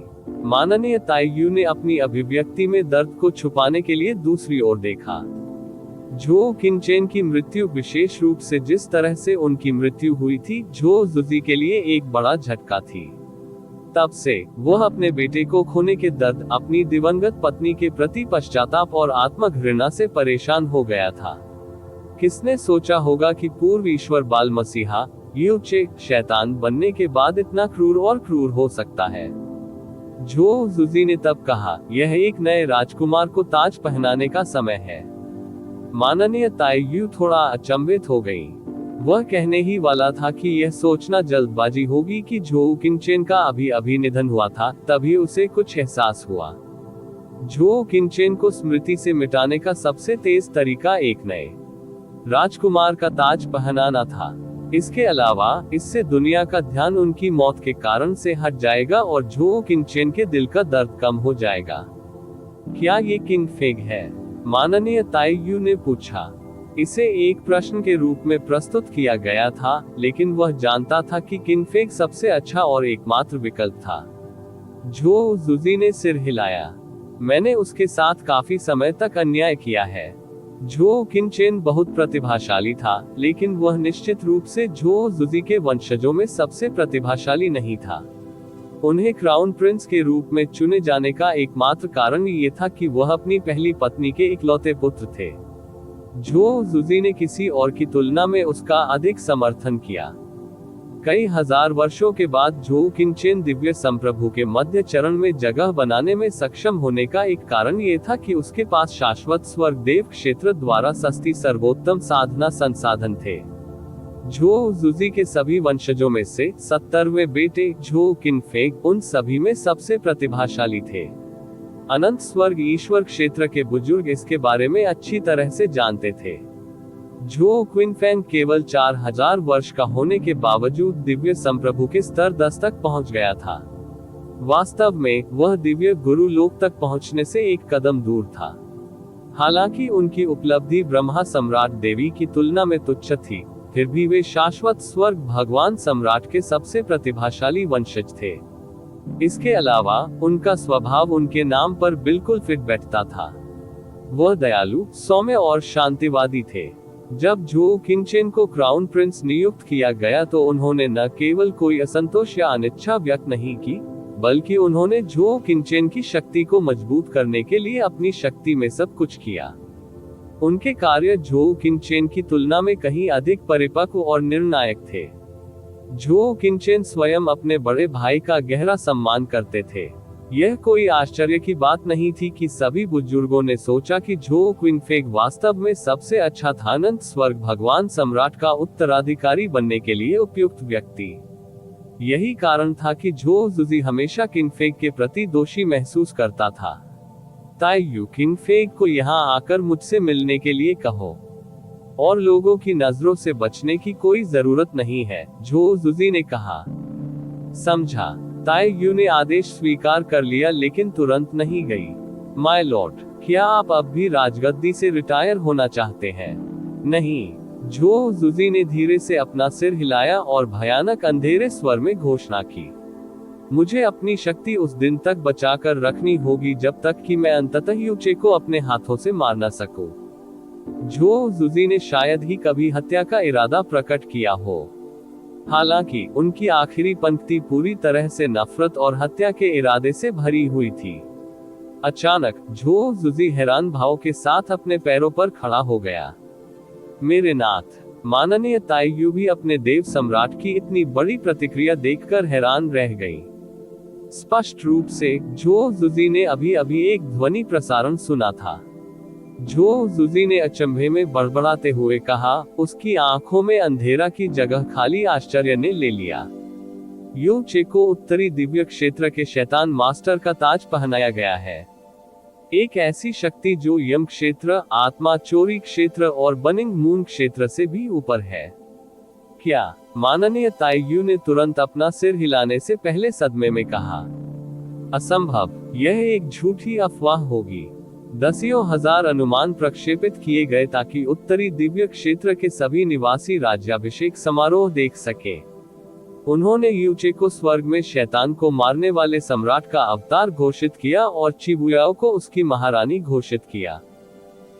[SPEAKER 1] माननीय ताई यू ने अपनी अभिव्यक्ति में दर्द को छुपाने के लिए दूसरी ओर देखा। झो किनचेन की मृत्यु, विशेष रूप से जिस तरह से उनकी मृत्यु हुई थी, झो जुजी के लिए एक बड़ा झटका थी। तब से वह अपने बेटे को खोने के दर्द, अपनी दिवंगत पत्नी के प्रति पश्चाताप और आत्मघृणा से परेशान हो गया था। किसने सोचा होगा कि पूर्व ईश्वर बाल मसीहा यूचे शैतान बनने के बाद इतना क्रूर और क्रूर हो सकता है। झो जुजी ने तब कहा, यह एक नए राजकुमार को ताज पहनाने का समय है। माननीय ताई यू थोड़ा अचंभित हो गई। वह कहने ही वाला था कि यह सोचना जल्दबाजी होगी कि झो किनचेन का अभी निधन हुआ था, तभी उसे कुछ एहसास हुआ। झो किनचेन को स्मृति से मिटाने का सबसे तेज तरीका एक नए राजकुमार का ताज पहनाना था। इसके अलावा इससे दुनिया का ध्यान उनकी मौत के कारण से हट जाएगा और झोउ किनचेन के दिल का दर्द कम हो जाएगा। क्या ये किंग फेग है? माननीय ताई यू ने पूछा। इसे एक प्रश्न के रूप में प्रस्तुत किया गया था, लेकिन वह जानता था कि किंग फेग सबसे अच्छा और एकमात्र विकल्प था। झोउ जुजी ने सिर हिलाया। मैंने उसके साथ काफी समय तक अन्याय किया है। झोउ किनचेन बहुत प्रतिभाशाली था, लेकिन वह निश्चित रूप से झोउ जुजी के वंशजों में सबसे प्रतिभाशाली नहीं था। उन्हें क्राउन प्रिंस के रूप में चुने जाने का एकमात्र कारण ये था कि वह अपनी पहली पत्नी के इकलौते पुत्र थे। झोउ जुजी ने किसी और की तुलना में उसका अधिक समर्थन किया। कई हजार वर्षों के बाद झोउ किनचेन दिव्य संप्रभु के मध्य चरण में जगह बनाने में सक्षम होने का एक कारण ये था कि उसके पास शाश्वत स्वर्ग देव क्षेत्र द्वारा सस्ती सर्वोत्तम साधना संसाधन थे। झोउ जुजी के सभी वंशजों में से 70वें बेटे झोउ किनफेग उन सभी में सबसे प्रतिभाशाली थे। अनंत स्वर्ग ईश्वर क्षेत्र के बुजुर्ग इसके बारे में अच्छी तरह से जानते थे। झोउ क्विनफेंग केवल 4000 वर्ष का होने के बावजूद दिव्य संप्रभु के स्तर 10 तक पहुंच गया था। वास्तव में वह दिव्य गुरु लोक तक पहुंचने से एक कदम दूर था। हालांकि उनकी उपलब्धि ब्रह्मा सम्राट देवी की तुलना में तुच्छ थी, फिर भी वे शाश्वत स्वर्ग भगवान सम्राट के सबसे प्रतिभाशाली वंशज थे। इसके अलावा उनका स्वभाव उनके नाम पर बिल्कुल फिट बैठता था। वह दयालु, सौम्य और शांतिवादी थे। जब झोउ किनचेन को क्राउन प्रिंस नियुक्त किया गया तो उन्होंने न केवल कोई असंतोष या अनिच्छा व्यक्त नहीं की, बल्कि उन्होंने झोउ किनचेन की शक्ति को मजबूत करने के लिए अपनी शक्ति में सब कुछ किया। उनके कार्य झोउ किनचेन की तुलना में कहीं अधिक परिपक्व और निर्णायक थे। झोउ किनचेन स्वयं अपने बड़े भाई का गहरा सम्मान करते थे। यह कोई आश्चर्य की बात नहीं थी कि सभी बुजुर्गों ने सोचा कि झोउ क्विनफेग वास्तव में सबसे अच्छा था अनंत स्वर्ग भगवान सम्राट का उत्तराधिकारी बनने के लिए उपयुक्त व्यक्ति। यही कारण था कि झोउ जुजी हमेशा किनफेग के प्रति दोषी महसूस करता था। ताई यू, किनफेग को यहाँ आकर मुझसे मिलने के लिए कहो, और लोगों की नजरों से बचने की कोई जरूरत नहीं है, झोउ जुजी ने कहा। समझा। ताई यू ने आदेश स्वीकार कर लिया, लेकिन तुरंत नहीं गई। माय लॉर्ड, क्या आप अब भी राजगद्दी से रिटायर होना चाहते हैं? नहीं। झोउ जुजी ने धीरे से अपना सिर हिलाया और भयानक अंधेरे स्वर में घोषणा की। मुझे अपनी शक्ति उस दिन तक बचाकर रखनी होगी जब तक कि मैं अंततः यूचे को अपने हाथों से मार न सकूं। झोउ जुजी ने शायद ही कभी हत्या का इरादा प्रकट किया हो। हालांकि उनकी आखिरी पंक्ति पूरी तरह से नफरत और हत्या के इरादे से भरी हुई थी। अचानक झोउ जुजी हैरान भाव के साथ अपने पैरों पर खड़ा हो गया। मेरे नाथ, माननीय ताई यू भी अपने देव सम्राट की इतनी बड़ी प्रतिक्रिया देखकर हैरान रह गई। स्पष्ट रूप से झोउ जुजी ने अभी अभी एक ध्वनि प्रसारण सुना था। झोउ जुजी ने अचंभे में बड़बड़ाते हुए कहा, उसकी आंखों में अंधेरा की जगह खाली आश्चर्य ने ले लिया। यू चे को उत्तरी दिव्य क्षेत्र के शैतान मास्टर का ताज पहनाया गया है। एक ऐसी शक्ति जो यम क्षेत्र, आत्मा चोरी क्षेत्र और बनिंग मून क्षेत्र से भी ऊपर है। क्या? माननीय ताई यू ने तुरंत अपना सिर हिलाने से पहले सदमे में कहा। असंभव, यह एक झूठी अफवाह होगी। दसियों हजार अनुमान प्रक्षेपित किए गए ताकि उत्तरी दिव्य क्षेत्र के सभी निवासी राज्याभिषेक समारोह देख सके। उन्होंने यूचे को स्वर्ग में शैतान को मारने वाले सम्राट का अवतार घोषित किया और चिबुयाओ को उसकी महारानी घोषित किया।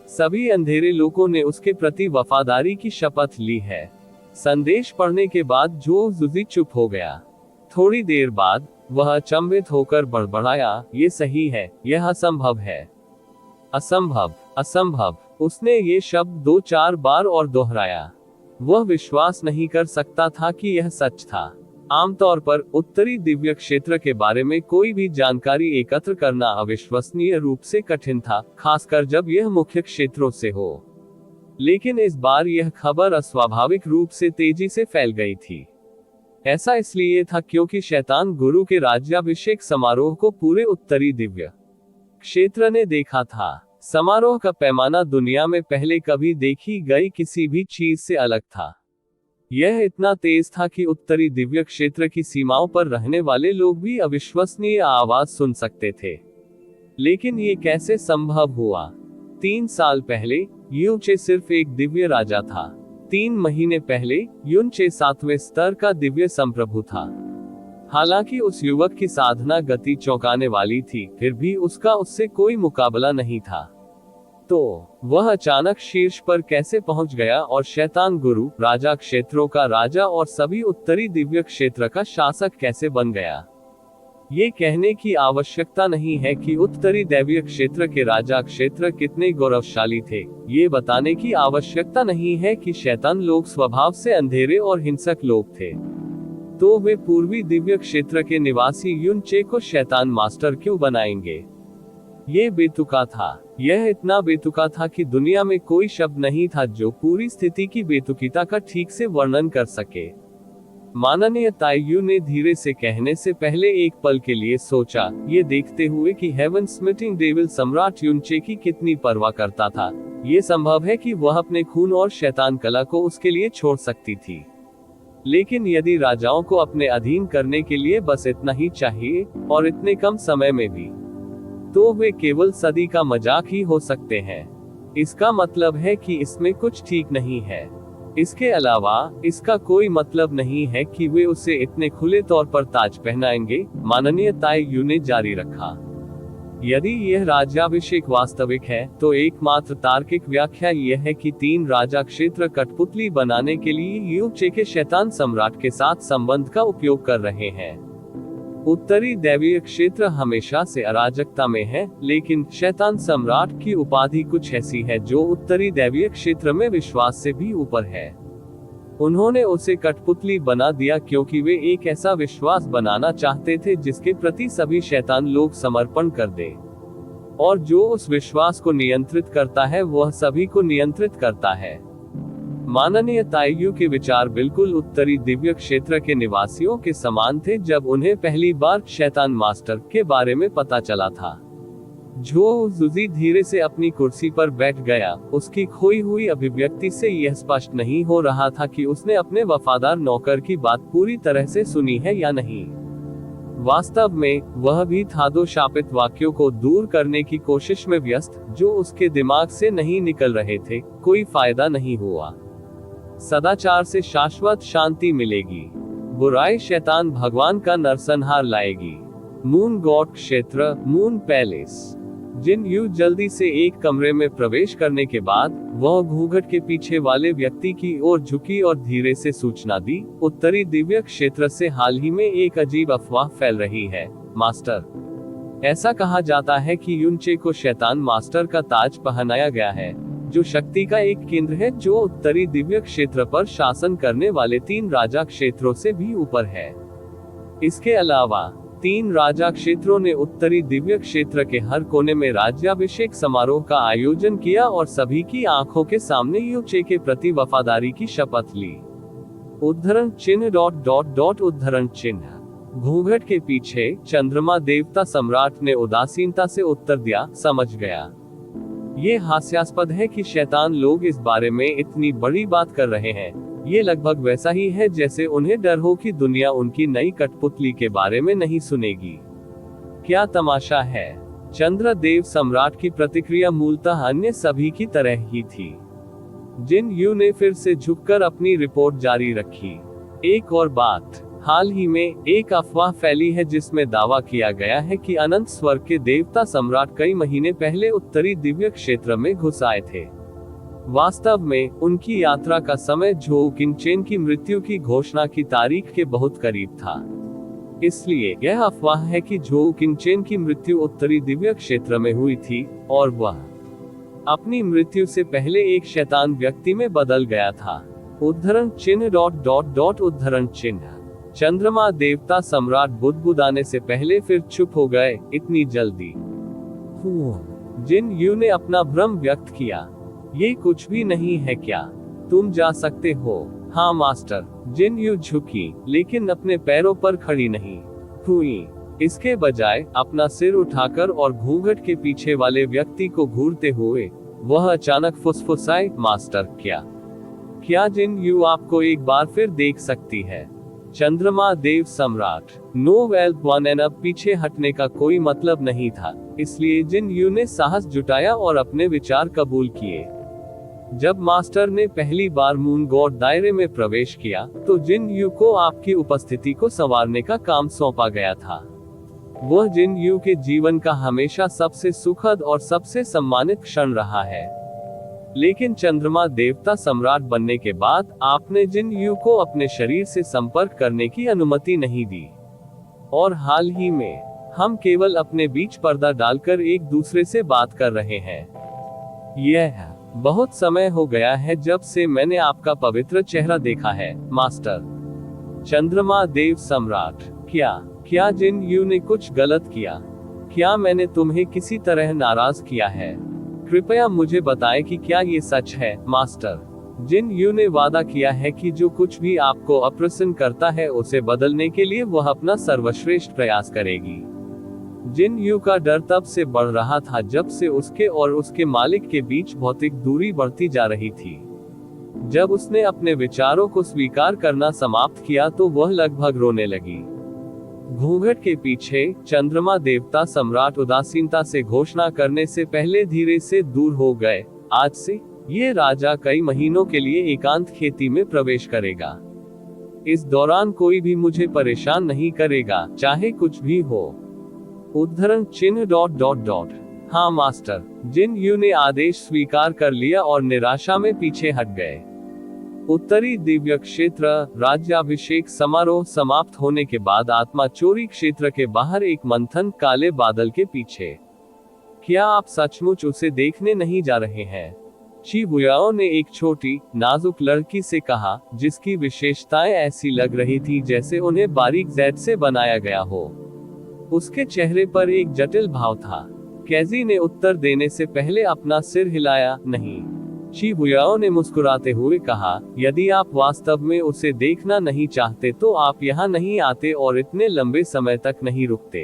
[SPEAKER 1] सभी अंधेरे लोगों ने उसके प्रति वफादारी की शपथ ली है। संदेश पढ़ने के बाद झोउ जुजी चुप हो गया। थोड़ी देर बाद वह अचंभित होकर बड़बड़ाया, ये सही है, यह असंभव है। असंभव, असंभव। उसने ये शब्द 2-4 बार और दोहराया। वह विश्वास नहीं कर सकता था कि यह सच था। आमतौर पर उत्तरी दिव्य क्षेत्र के बारे में कोई भी जानकारी एकत्र करना अविश्वसनीय रूप से कठिन था, खासकर जब यह मुख्य क्षेत्रों से हो। लेकिन इस बार यह खबर अस्वाभाविक रूप से तेजी से फैल गई थी। ऐसा इसलिए था क्योंकि शैतान गुरु के राज्याभिषेक समारोह को पूरे उत्तरी दिव्य क्षेत्र ने देखा था। समारोह का पैमाना दुनिया में पहले कभी देखी गई किसी भी चीज से अलग था। यह इतना तेज था कि उत्तरी दिव्य क्षेत्र की सीमाओं पर रहने वाले लोग भी अविश्वसनीय आवाज सुन सकते थे। लेकिन ये कैसे संभव हुआ? 3 साल पहले यूचे सिर्फ एक दिव्य राजा था। 3 महीने पहले यूनचे 7वें स्तर का दिव्य संप्रभु था। हालांकि उस युवक की साधना गति चौंकाने वाली थी, फिर भी उसका उससे कोई मुकाबला नहीं था। तो वह अचानक शीर्ष पर कैसे पहुंच गया और शैतान गुरु, राजा क्षेत्रों का राजा और सभी उत्तरी दिव्य क्षेत्र का शासक कैसे बन गया? ये कहने की आवश्यकता नहीं है कि उत्तरी दैवीय क्षेत्र के राजा क्षेत्र कितने गौरवशाली थे। ये बताने की आवश्यकता नहीं है कि शैतान लोग स्वभाव से अंधेरे और हिंसक लोग थे। तो वे पूर्वी दिव्य क्षेत्र के निवासी यूनचे को शैतान मास्टर क्यों बनाएंगे? ये बेतुका था। यह इतना बेतुका था कि दुनिया में कोई शब्द नहीं था जो पूरी स्थिति की बेतुकीता का ठीक से वर्णन कर सके। माननीय ताइयू ने धीरे से कहने से पहले एक पल के लिए सोचा, ये देखते हुए कि हेवन स्मिटिंग डेविल सम्राट यूनचे की कितनी परवाह करता था। ये संभव है कि वह अपने खून और शैतान कला को उसके लिए छोड़ सकती थी। लेकिन यदि राजाओं को अपने अधीन करने के लिए बस इतना ही चाहिए, और इतने कम समय में भी, तो वे केवल सदी का मजाक ही हो सकते हैं। इसका मतलब है कि इसमें कुछ ठीक नहीं है। इसके अलावा इसका कोई मतलब नहीं है कि वे उसे इतने खुले तौर पर ताज पहनाएंगे, माननीय ताइयू ने जारी रखा। यदि यह राज्याभिषेक वास्तविक है, तो एकमात्र तार्किक व्याख्या यह है कि 3 राजा क्षेत्र कठपुतली बनाने के लिए यूचे के शैतान सम्राट के साथ संबंध का उपयोग कर रहे हैं। उत्तरी दैवीय क्षेत्र हमेशा से अराजकता में है, लेकिन शैतान सम्राट की उपाधि कुछ ऐसी है जो उत्तरी दैवीय क्षेत्र में विश्वास से भी ऊपर है। उन्होंने उसे कठपुतली बना दिया क्योंकि वे एक ऐसा विश्वास बनाना चाहते थे जिसके प्रति सभी शैतान लोग समर्पण कर दें, और जो उस विश्वास को नियंत्रित करता है वह सभी को नियंत्रित करता है। माननीय ताइयू के विचार बिल्कुल उत्तरी दिव्य क्षेत्र के निवासियों के समान थे जब उन्हें पहली बार शैतान मास्टर के बारे में पता चला था। जो जुजी धीरे से अपनी कुर्सी पर बैठ गया, उसकी खोई हुई अभिव्यक्ति से यह स्पष्ट नहीं हो रहा था कि उसने अपने वफादार नौकर की बात पूरी तरह से सुनी है या नहीं। वास्तव में वह भी था 2 शापित वाक्यों को दूर करने की कोशिश में व्यस्त, जो उसके दिमाग से नहीं निकल रहे थे। कोई फायदा नहीं हुआ। सदाचार से शाश्वत शांति मिलेगी। बुराई शैतान भगवान का नरसंहार लाएगी। मून गॉड क्षेत्र, मून पैलेस। जिन यू जल्दी से एक कमरे में प्रवेश करने के बाद वह घूंघट के पीछे वाले व्यक्ति की ओर झुकी और धीरे से सूचना दी, उत्तरी दिव्य क्षेत्र से हाल ही में एक अजीब अफवाह फैल रही है, मास्टर। ऐसा कहा जाता है कि यूनचे को शैतान मास्टर का ताज पहनाया गया है, जो शक्ति का एक केंद्र है जो उत्तरी दिव्य क्षेत्र पर शासन करने वाले 3 राजा क्षेत्रों से भी ऊपर है। इसके अलावा 3 राजा क्षेत्रों ने उत्तरी दिव्य क्षेत्र के हर कोने में राज्याभिषेक समारोह का आयोजन किया और सभी की आंखों के सामने यूचे के प्रति वफादारी की शपथ ली। उद्धरण चिन्ह ... उद्धरण चिन्ह। घूंघट के पीछे चंद्रमा देवता सम्राट ने उदासीनता से उत्तर दिया, समझ गया। ये हास्यास्पद है कि शैतान लोग इस बारे में इतनी बड़ी बात कर रहे हैं। ये लगभग वैसा ही है जैसे उन्हें डर हो कि दुनिया उनकी नई कठपुतली के बारे में नहीं सुनेगी। क्या तमाशा है। चंद्रदेव सम्राट की प्रतिक्रिया मूलतः अन्य सभी की तरह ही थी। जिन यू ने फिर से झुककर अपनी रिपोर्ट जारी रखी। एक और बात, हाल ही में एक अफवाह फैली है जिसमें दावा किया गया है कि अनंत स्वर्ग के देवता सम्राट कई महीने पहले उत्तरी दिव्य क्षेत्र में घुस आए थे। वास्तव में उनकी यात्रा का समय झोउ किंगचेन की मृत्यु की घोषणा की तारीख के बहुत करीब था। इसलिए यह अफवाह है कि झोउ किंगचेन की मृत्यु उत्तरी दिव्य क्षेत्र में हुई थी और वह अपनी मृत्यु से पहले एक शैतान व्यक्ति में बदल गया था। उद्धरण चिन्ह ... उद्धरण चिन्ह। चंद्रमा देवता सम्राट बुदबुदाने से पहले फिर चुप हो गए, इतनी जल्दी। जिन यू ने अपना भ्रम व्यक्त किया। ये कुछ भी नहीं है क्या? तुम जा सकते हो। हाँ मास्टर। जिन यू झुकी, लेकिन अपने पैरों पर खड़ी नहीं हुई। इसके बजाय अपना सिर उठाकर और घूंघट के पीछे वाले व्यक्ति को घूरते हुए वह अचानक फुसफुसाए, मास्टर, क्या जिन यू आपको एक बार फिर देख सकती है? चंद्रमा देव सम्राट, नो वेल्थ वन एंड अब पीछे हटने का कोई मतलब नहीं था, इसलिए जिन यू ने साहस जुटाया और अपने विचार कबूल किए। जब मास्टर ने पहली बार मून गॉड दायरे में प्रवेश किया, तो जिन यू को आपकी उपस्थिति को संवारने का काम सौंपा गया था। वह जिन यू के जीवन का हमेशा सबसे सुखद और सबसे सम्मानित क्षण रहा है। लेकिन चंद्रमा देवता सम्राट बनने के बाद आपने जिन यू को अपने शरीर से संपर्क करने की अनुमति नहीं दी, और हाल ही में हम केवल अपने बीच पर्दा डालकर एक दूसरे से बात कर रहे हैं। यह बहुत समय हो गया है जब से मैंने आपका पवित्र चेहरा देखा है, मास्टर। चंद्रमा देव सम्राट, क्या जिन यू ने कुछ गलत किया? क्या मैंने तुम्हें किसी तरह नाराज किया है? कृपया मुझे बताएं कि क्या ये सच है, मास्टर। जिन यू ने वादा किया है कि जो कुछ भी आपको अप्रसन्न करता है उसे बदलने के लिए वह अपना सर्वश्रेष्ठ प्रयास करेगी। जिन यू का डर तब से बढ़ रहा था जब से उसके और उसके मालिक के बीच भौतिक दूरी बढ़ती जा रही थी। जब उसने अपने विचारों को स्वीकार करना समाप्त किया तो वह लगभग रोने लगी। घूंघट के पीछे चंद्रमा देवता सम्राट उदासीनता से घोषणा करने से पहले धीरे से दूर हो गए। आज से ये राजा कई महीनों के लिए एकांत खेती में प्रवेश करेगा। इस दौरान कोई भी मुझे परेशान नहीं करेगा, चाहे कुछ भी हो। उद्धरण चिन्ह ... हाँ मास्टर। जिन यू ने आदेश स्वीकार कर लिया और निराशा में पीछे हट गए। उत्तरी दिव्य क्षेत्र राज्याभिषेक समारोह समाप्त होने के बाद आत्मा चोरी क्षेत्र के बाहर एक मंथन काले बादल के पीछे। क्या आप सचमुच उसे देखने नहीं जा रहे हैं? चिबुयाओ ने एक छोटी नाजुक लड़की से कहा, जिसकी विशेषताएं ऐसी लग रही थी जैसे उन्हें बारीक जैद से बनाया गया हो। उसके चेहरे पर एक जटिल भाव था। कैजी ने उत्तर देने से पहले अपना सिर हिलाया। नहीं। चिबुयाओ ने मुस्कुराते हुए कहा, यदि आप वास्तव में उसे देखना नहीं चाहते तो आप यहाँ नहीं आते और इतने लंबे समय तक नहीं रुकते।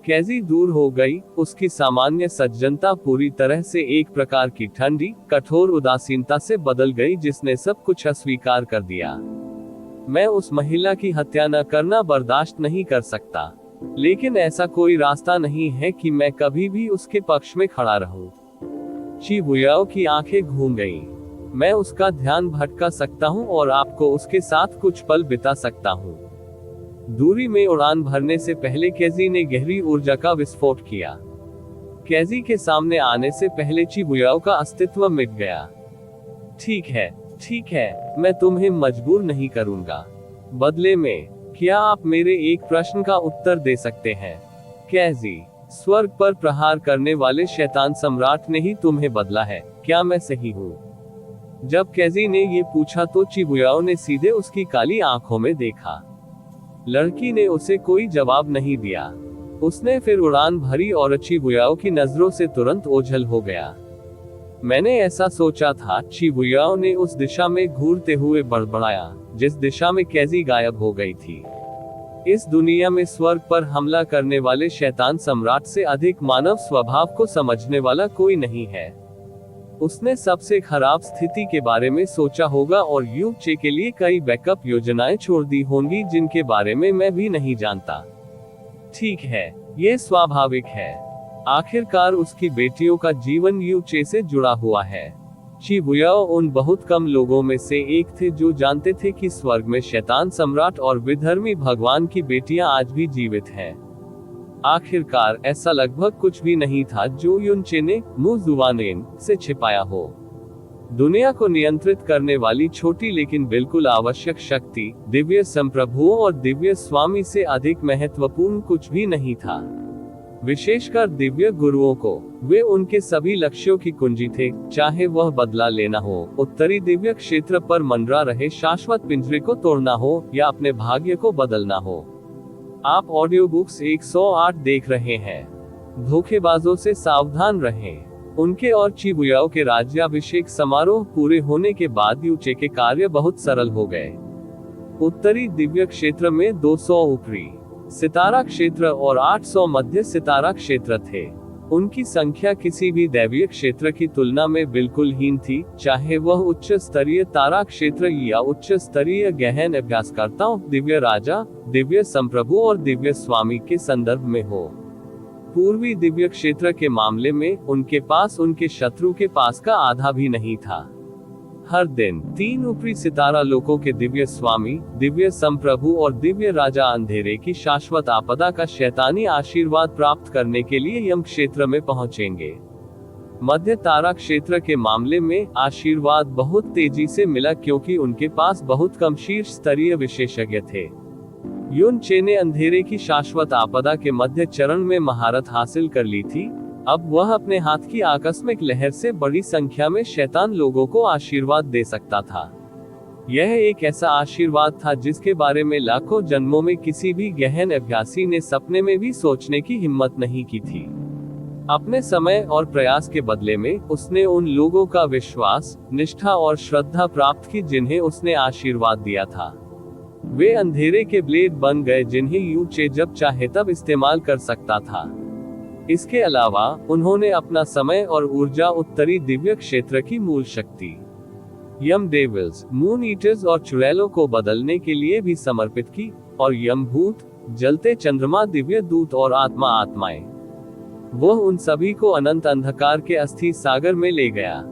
[SPEAKER 1] कैजी दूर हो गई। उसकी सामान्य सज्जनता पूरी तरह से एक प्रकार की ठंडी, कठोर उदासीनता से बदल गई जिसने सब कुछ अस्वीकार कर दिया। मैं उस महिला की हत्या न करना बर्दाश्त नहीं कर सकता, लेकिन ऐसा कोई रास्ता नहीं है कि मैं कभी भी उसके पक्ष में खड़ा रहूं। चिबुयाओ की आंखें घूम गईं। मैं उसका ध्यान भटका सकता हूं और आपको उसके साथ कुछ पल बिता सकता हूं। दूरी में उड़ान भरने से पहले कैजी ने गहरी ऊर्जा का विस्फोट किया। कैजी के सामने आने से पहले चिबुयाओ का अस्तित्व मिट गया। ठीक है, मैं तुम्हें मजबूर नहीं करूंगा। बदले में, क्या आप मेरे एक प्रश्न का उत्तर दे सकते हैं? कैजी, स्वर्ग पर प्रहार करने वाले शैतान सम्राट ने ही तुम्हें बदला है, क्या मैं सही हूँ? जब कैजी ने ये पूछा तो चिबुयाओ ने सीधे उसकी काली आंखों में देखा। लड़की ने उसे कोई जवाब नहीं दिया। उसने फिर उड़ान भरी और चिबुयाओ की नजरों से तुरंत ओझल हो गया। मैंने ऐसा सोचा था, चिबुयाओ ने उस दिशा में घूरते हुए बड़बड़ाया, जिस दिशा में कैजी गायब हो गई थी। इस दुनिया में स्वर्ग पर हमला करने वाले शैतान सम्राट से अधिक मानव स्वभाव को समझने वाला कोई नहीं है। उसने सबसे खराब स्थिति के बारे में सोचा होगा और यूचे के लिए कई बैकअप योजनाएं छोड़ दी होंगी जिनके बारे में मैं भी नहीं जानता। ठीक है, ये स्वाभाविक है। आखिरकार उसकी बेटियों का जीवन यूचे से जुड़ा हुआ है। चिबुयाओ उन बहुत कम लोगों में से एक थे जो जानते थे कि स्वर्ग में शैतान सम्राट और विधर्मी भगवान की बेटियां आज भी जीवित हैं। आखिरकार ऐसा लगभग कुछ भी नहीं था जो युनचे ने मुजुवानेन से छिपाया हो। दुनिया को नियंत्रित करने वाली छोटी लेकिन बिल्कुल आवश्यक शक्ति, दिव्य संप्रभुओं और दिव्य स्वामी से अधिक महत्वपूर्ण कुछ भी नहीं था। विशेषकर दिव्य गुरुओं को, वे उनके सभी लक्ष्यों की कुंजी थे, चाहे वह बदला लेना हो, उत्तरी दिव्य क्षेत्र पर मंडरा रहे शाश्वत पिंजरे को तोड़ना हो या अपने भाग्य को बदलना हो। आप ऑडियो बुक्स 108 देख रहे हैं। धोखेबाजों से सावधान रहें। उनके और चिबुयाओ के राज्याभिषेक समारोह पूरे होने के बाद यूचे के कार्य बहुत सरल हो गए। उत्तरी दिव्य क्षेत्र में 200 ऊपरी सितारा क्षेत्र और 800 मध्य सितारा क्षेत्र थे। उनकी संख्या किसी भी दैवीय क्षेत्र की तुलना में बिल्कुल हीन थी, चाहे वह उच्च स्तरीय तारा क्षेत्र या उच्च स्तरीय गहन अभ्यासकर्ताओं, दिव्य राजा, दिव्य संप्रभु और दिव्य स्वामी के संदर्भ में हो। पूर्वी दिव्य क्षेत्र के मामले में उनके पास उनके शत्रु के पास का आधा भी नहीं था। हर दिन 3 ऊपरी सितारा लोकों के दिव्य स्वामी, दिव्य संप्रभु और दिव्य राजा अंधेरे की शाश्वत आपदा का शैतानी आशीर्वाद प्राप्त करने के लिए यम क्षेत्र में पहुंचेंगे। मध्य तारा क्षेत्र के मामले में आशीर्वाद बहुत तेजी से मिला क्योंकि उनके पास बहुत कम शीर्ष स्तरीय विशेषज्ञ थे। युन चे ने अंधेरे की शाश्वत आपदा के मध्य चरण में महारत हासिल कर ली थी। अब वह अपने हाथ की आकस्मिक लहर से बड़ी संख्या में शैतान लोगों को आशीर्वाद दे सकता था। यह एक ऐसा आशीर्वाद था जिसके बारे में लाखों जन्मों में किसी भी गहन अभ्यासी ने सपने में भी सोचने की हिम्मत नहीं की थी। अपने समय और प्रयास के बदले में उसने उन लोगों का विश्वास, निष्ठा और श्रद्धा प्राप्त की जिन्हें उसने आशीर्वाद दिया था। वे अंधेरे के ब्लेड बन गए जिन्हें यू चे जब चाहे तब इस्तेमाल कर सकता था। इसके अलावा उन्होंने अपना समय और ऊर्जा उत्तरी दिव्य क्षेत्र की मूल शक्ति यम डेविल्स, मून ईटर्स और चुड़ैलों को बदलने के लिए भी समर्पित की, और यम भूत, जलते चंद्रमा, दिव्य दूत और आत्माएं, वह उन सभी को अनंत अंधकार के अस्थि सागर में ले गया।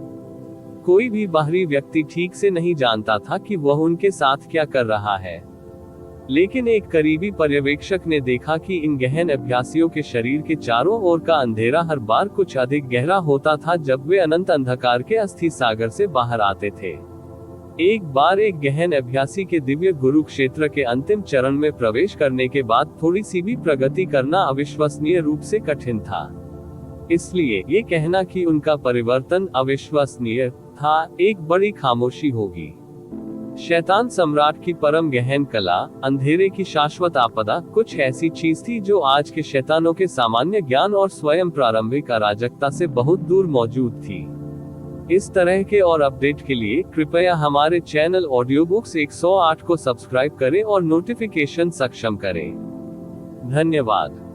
[SPEAKER 1] कोई भी बाहरी व्यक्ति ठीक से नहीं जानता था कि वह उनके साथ क्या कर रहा है, लेकिन एक करीबी पर्यवेक्षक ने देखा कि इन गहन अभ्यासियों के शरीर के चारों ओर का अंधेरा हर बार कुछ अधिक गहरा होता था जब वे अनंत अंधकार के अस्थि सागर से बाहर आते थे। एक बार एक गहन अभ्यासी के दिव्य गुरु क्षेत्र के अंतिम चरण में प्रवेश करने के बाद थोड़ी सी भी प्रगति करना अविश्वसनीय रूप से कठिन था। इसलिए ये कहना कि उनका परिवर्तन अविश्वसनीय था एक बड़ी खामोशी होगी। शैतान सम्राट की परम गहन कला, अंधेरे की शाश्वत आपदा, कुछ ऐसी चीज थी जो आज के शैतानों के सामान्य ज्ञान और स्वयं प्रारंभिक अराजकता से बहुत दूर मौजूद थी। इस तरह के और अपडेट के लिए कृपया हमारे चैनल ऑडियो बुक्स 108 को सब्सक्राइब करें और नोटिफिकेशन सक्षम करें। धन्यवाद।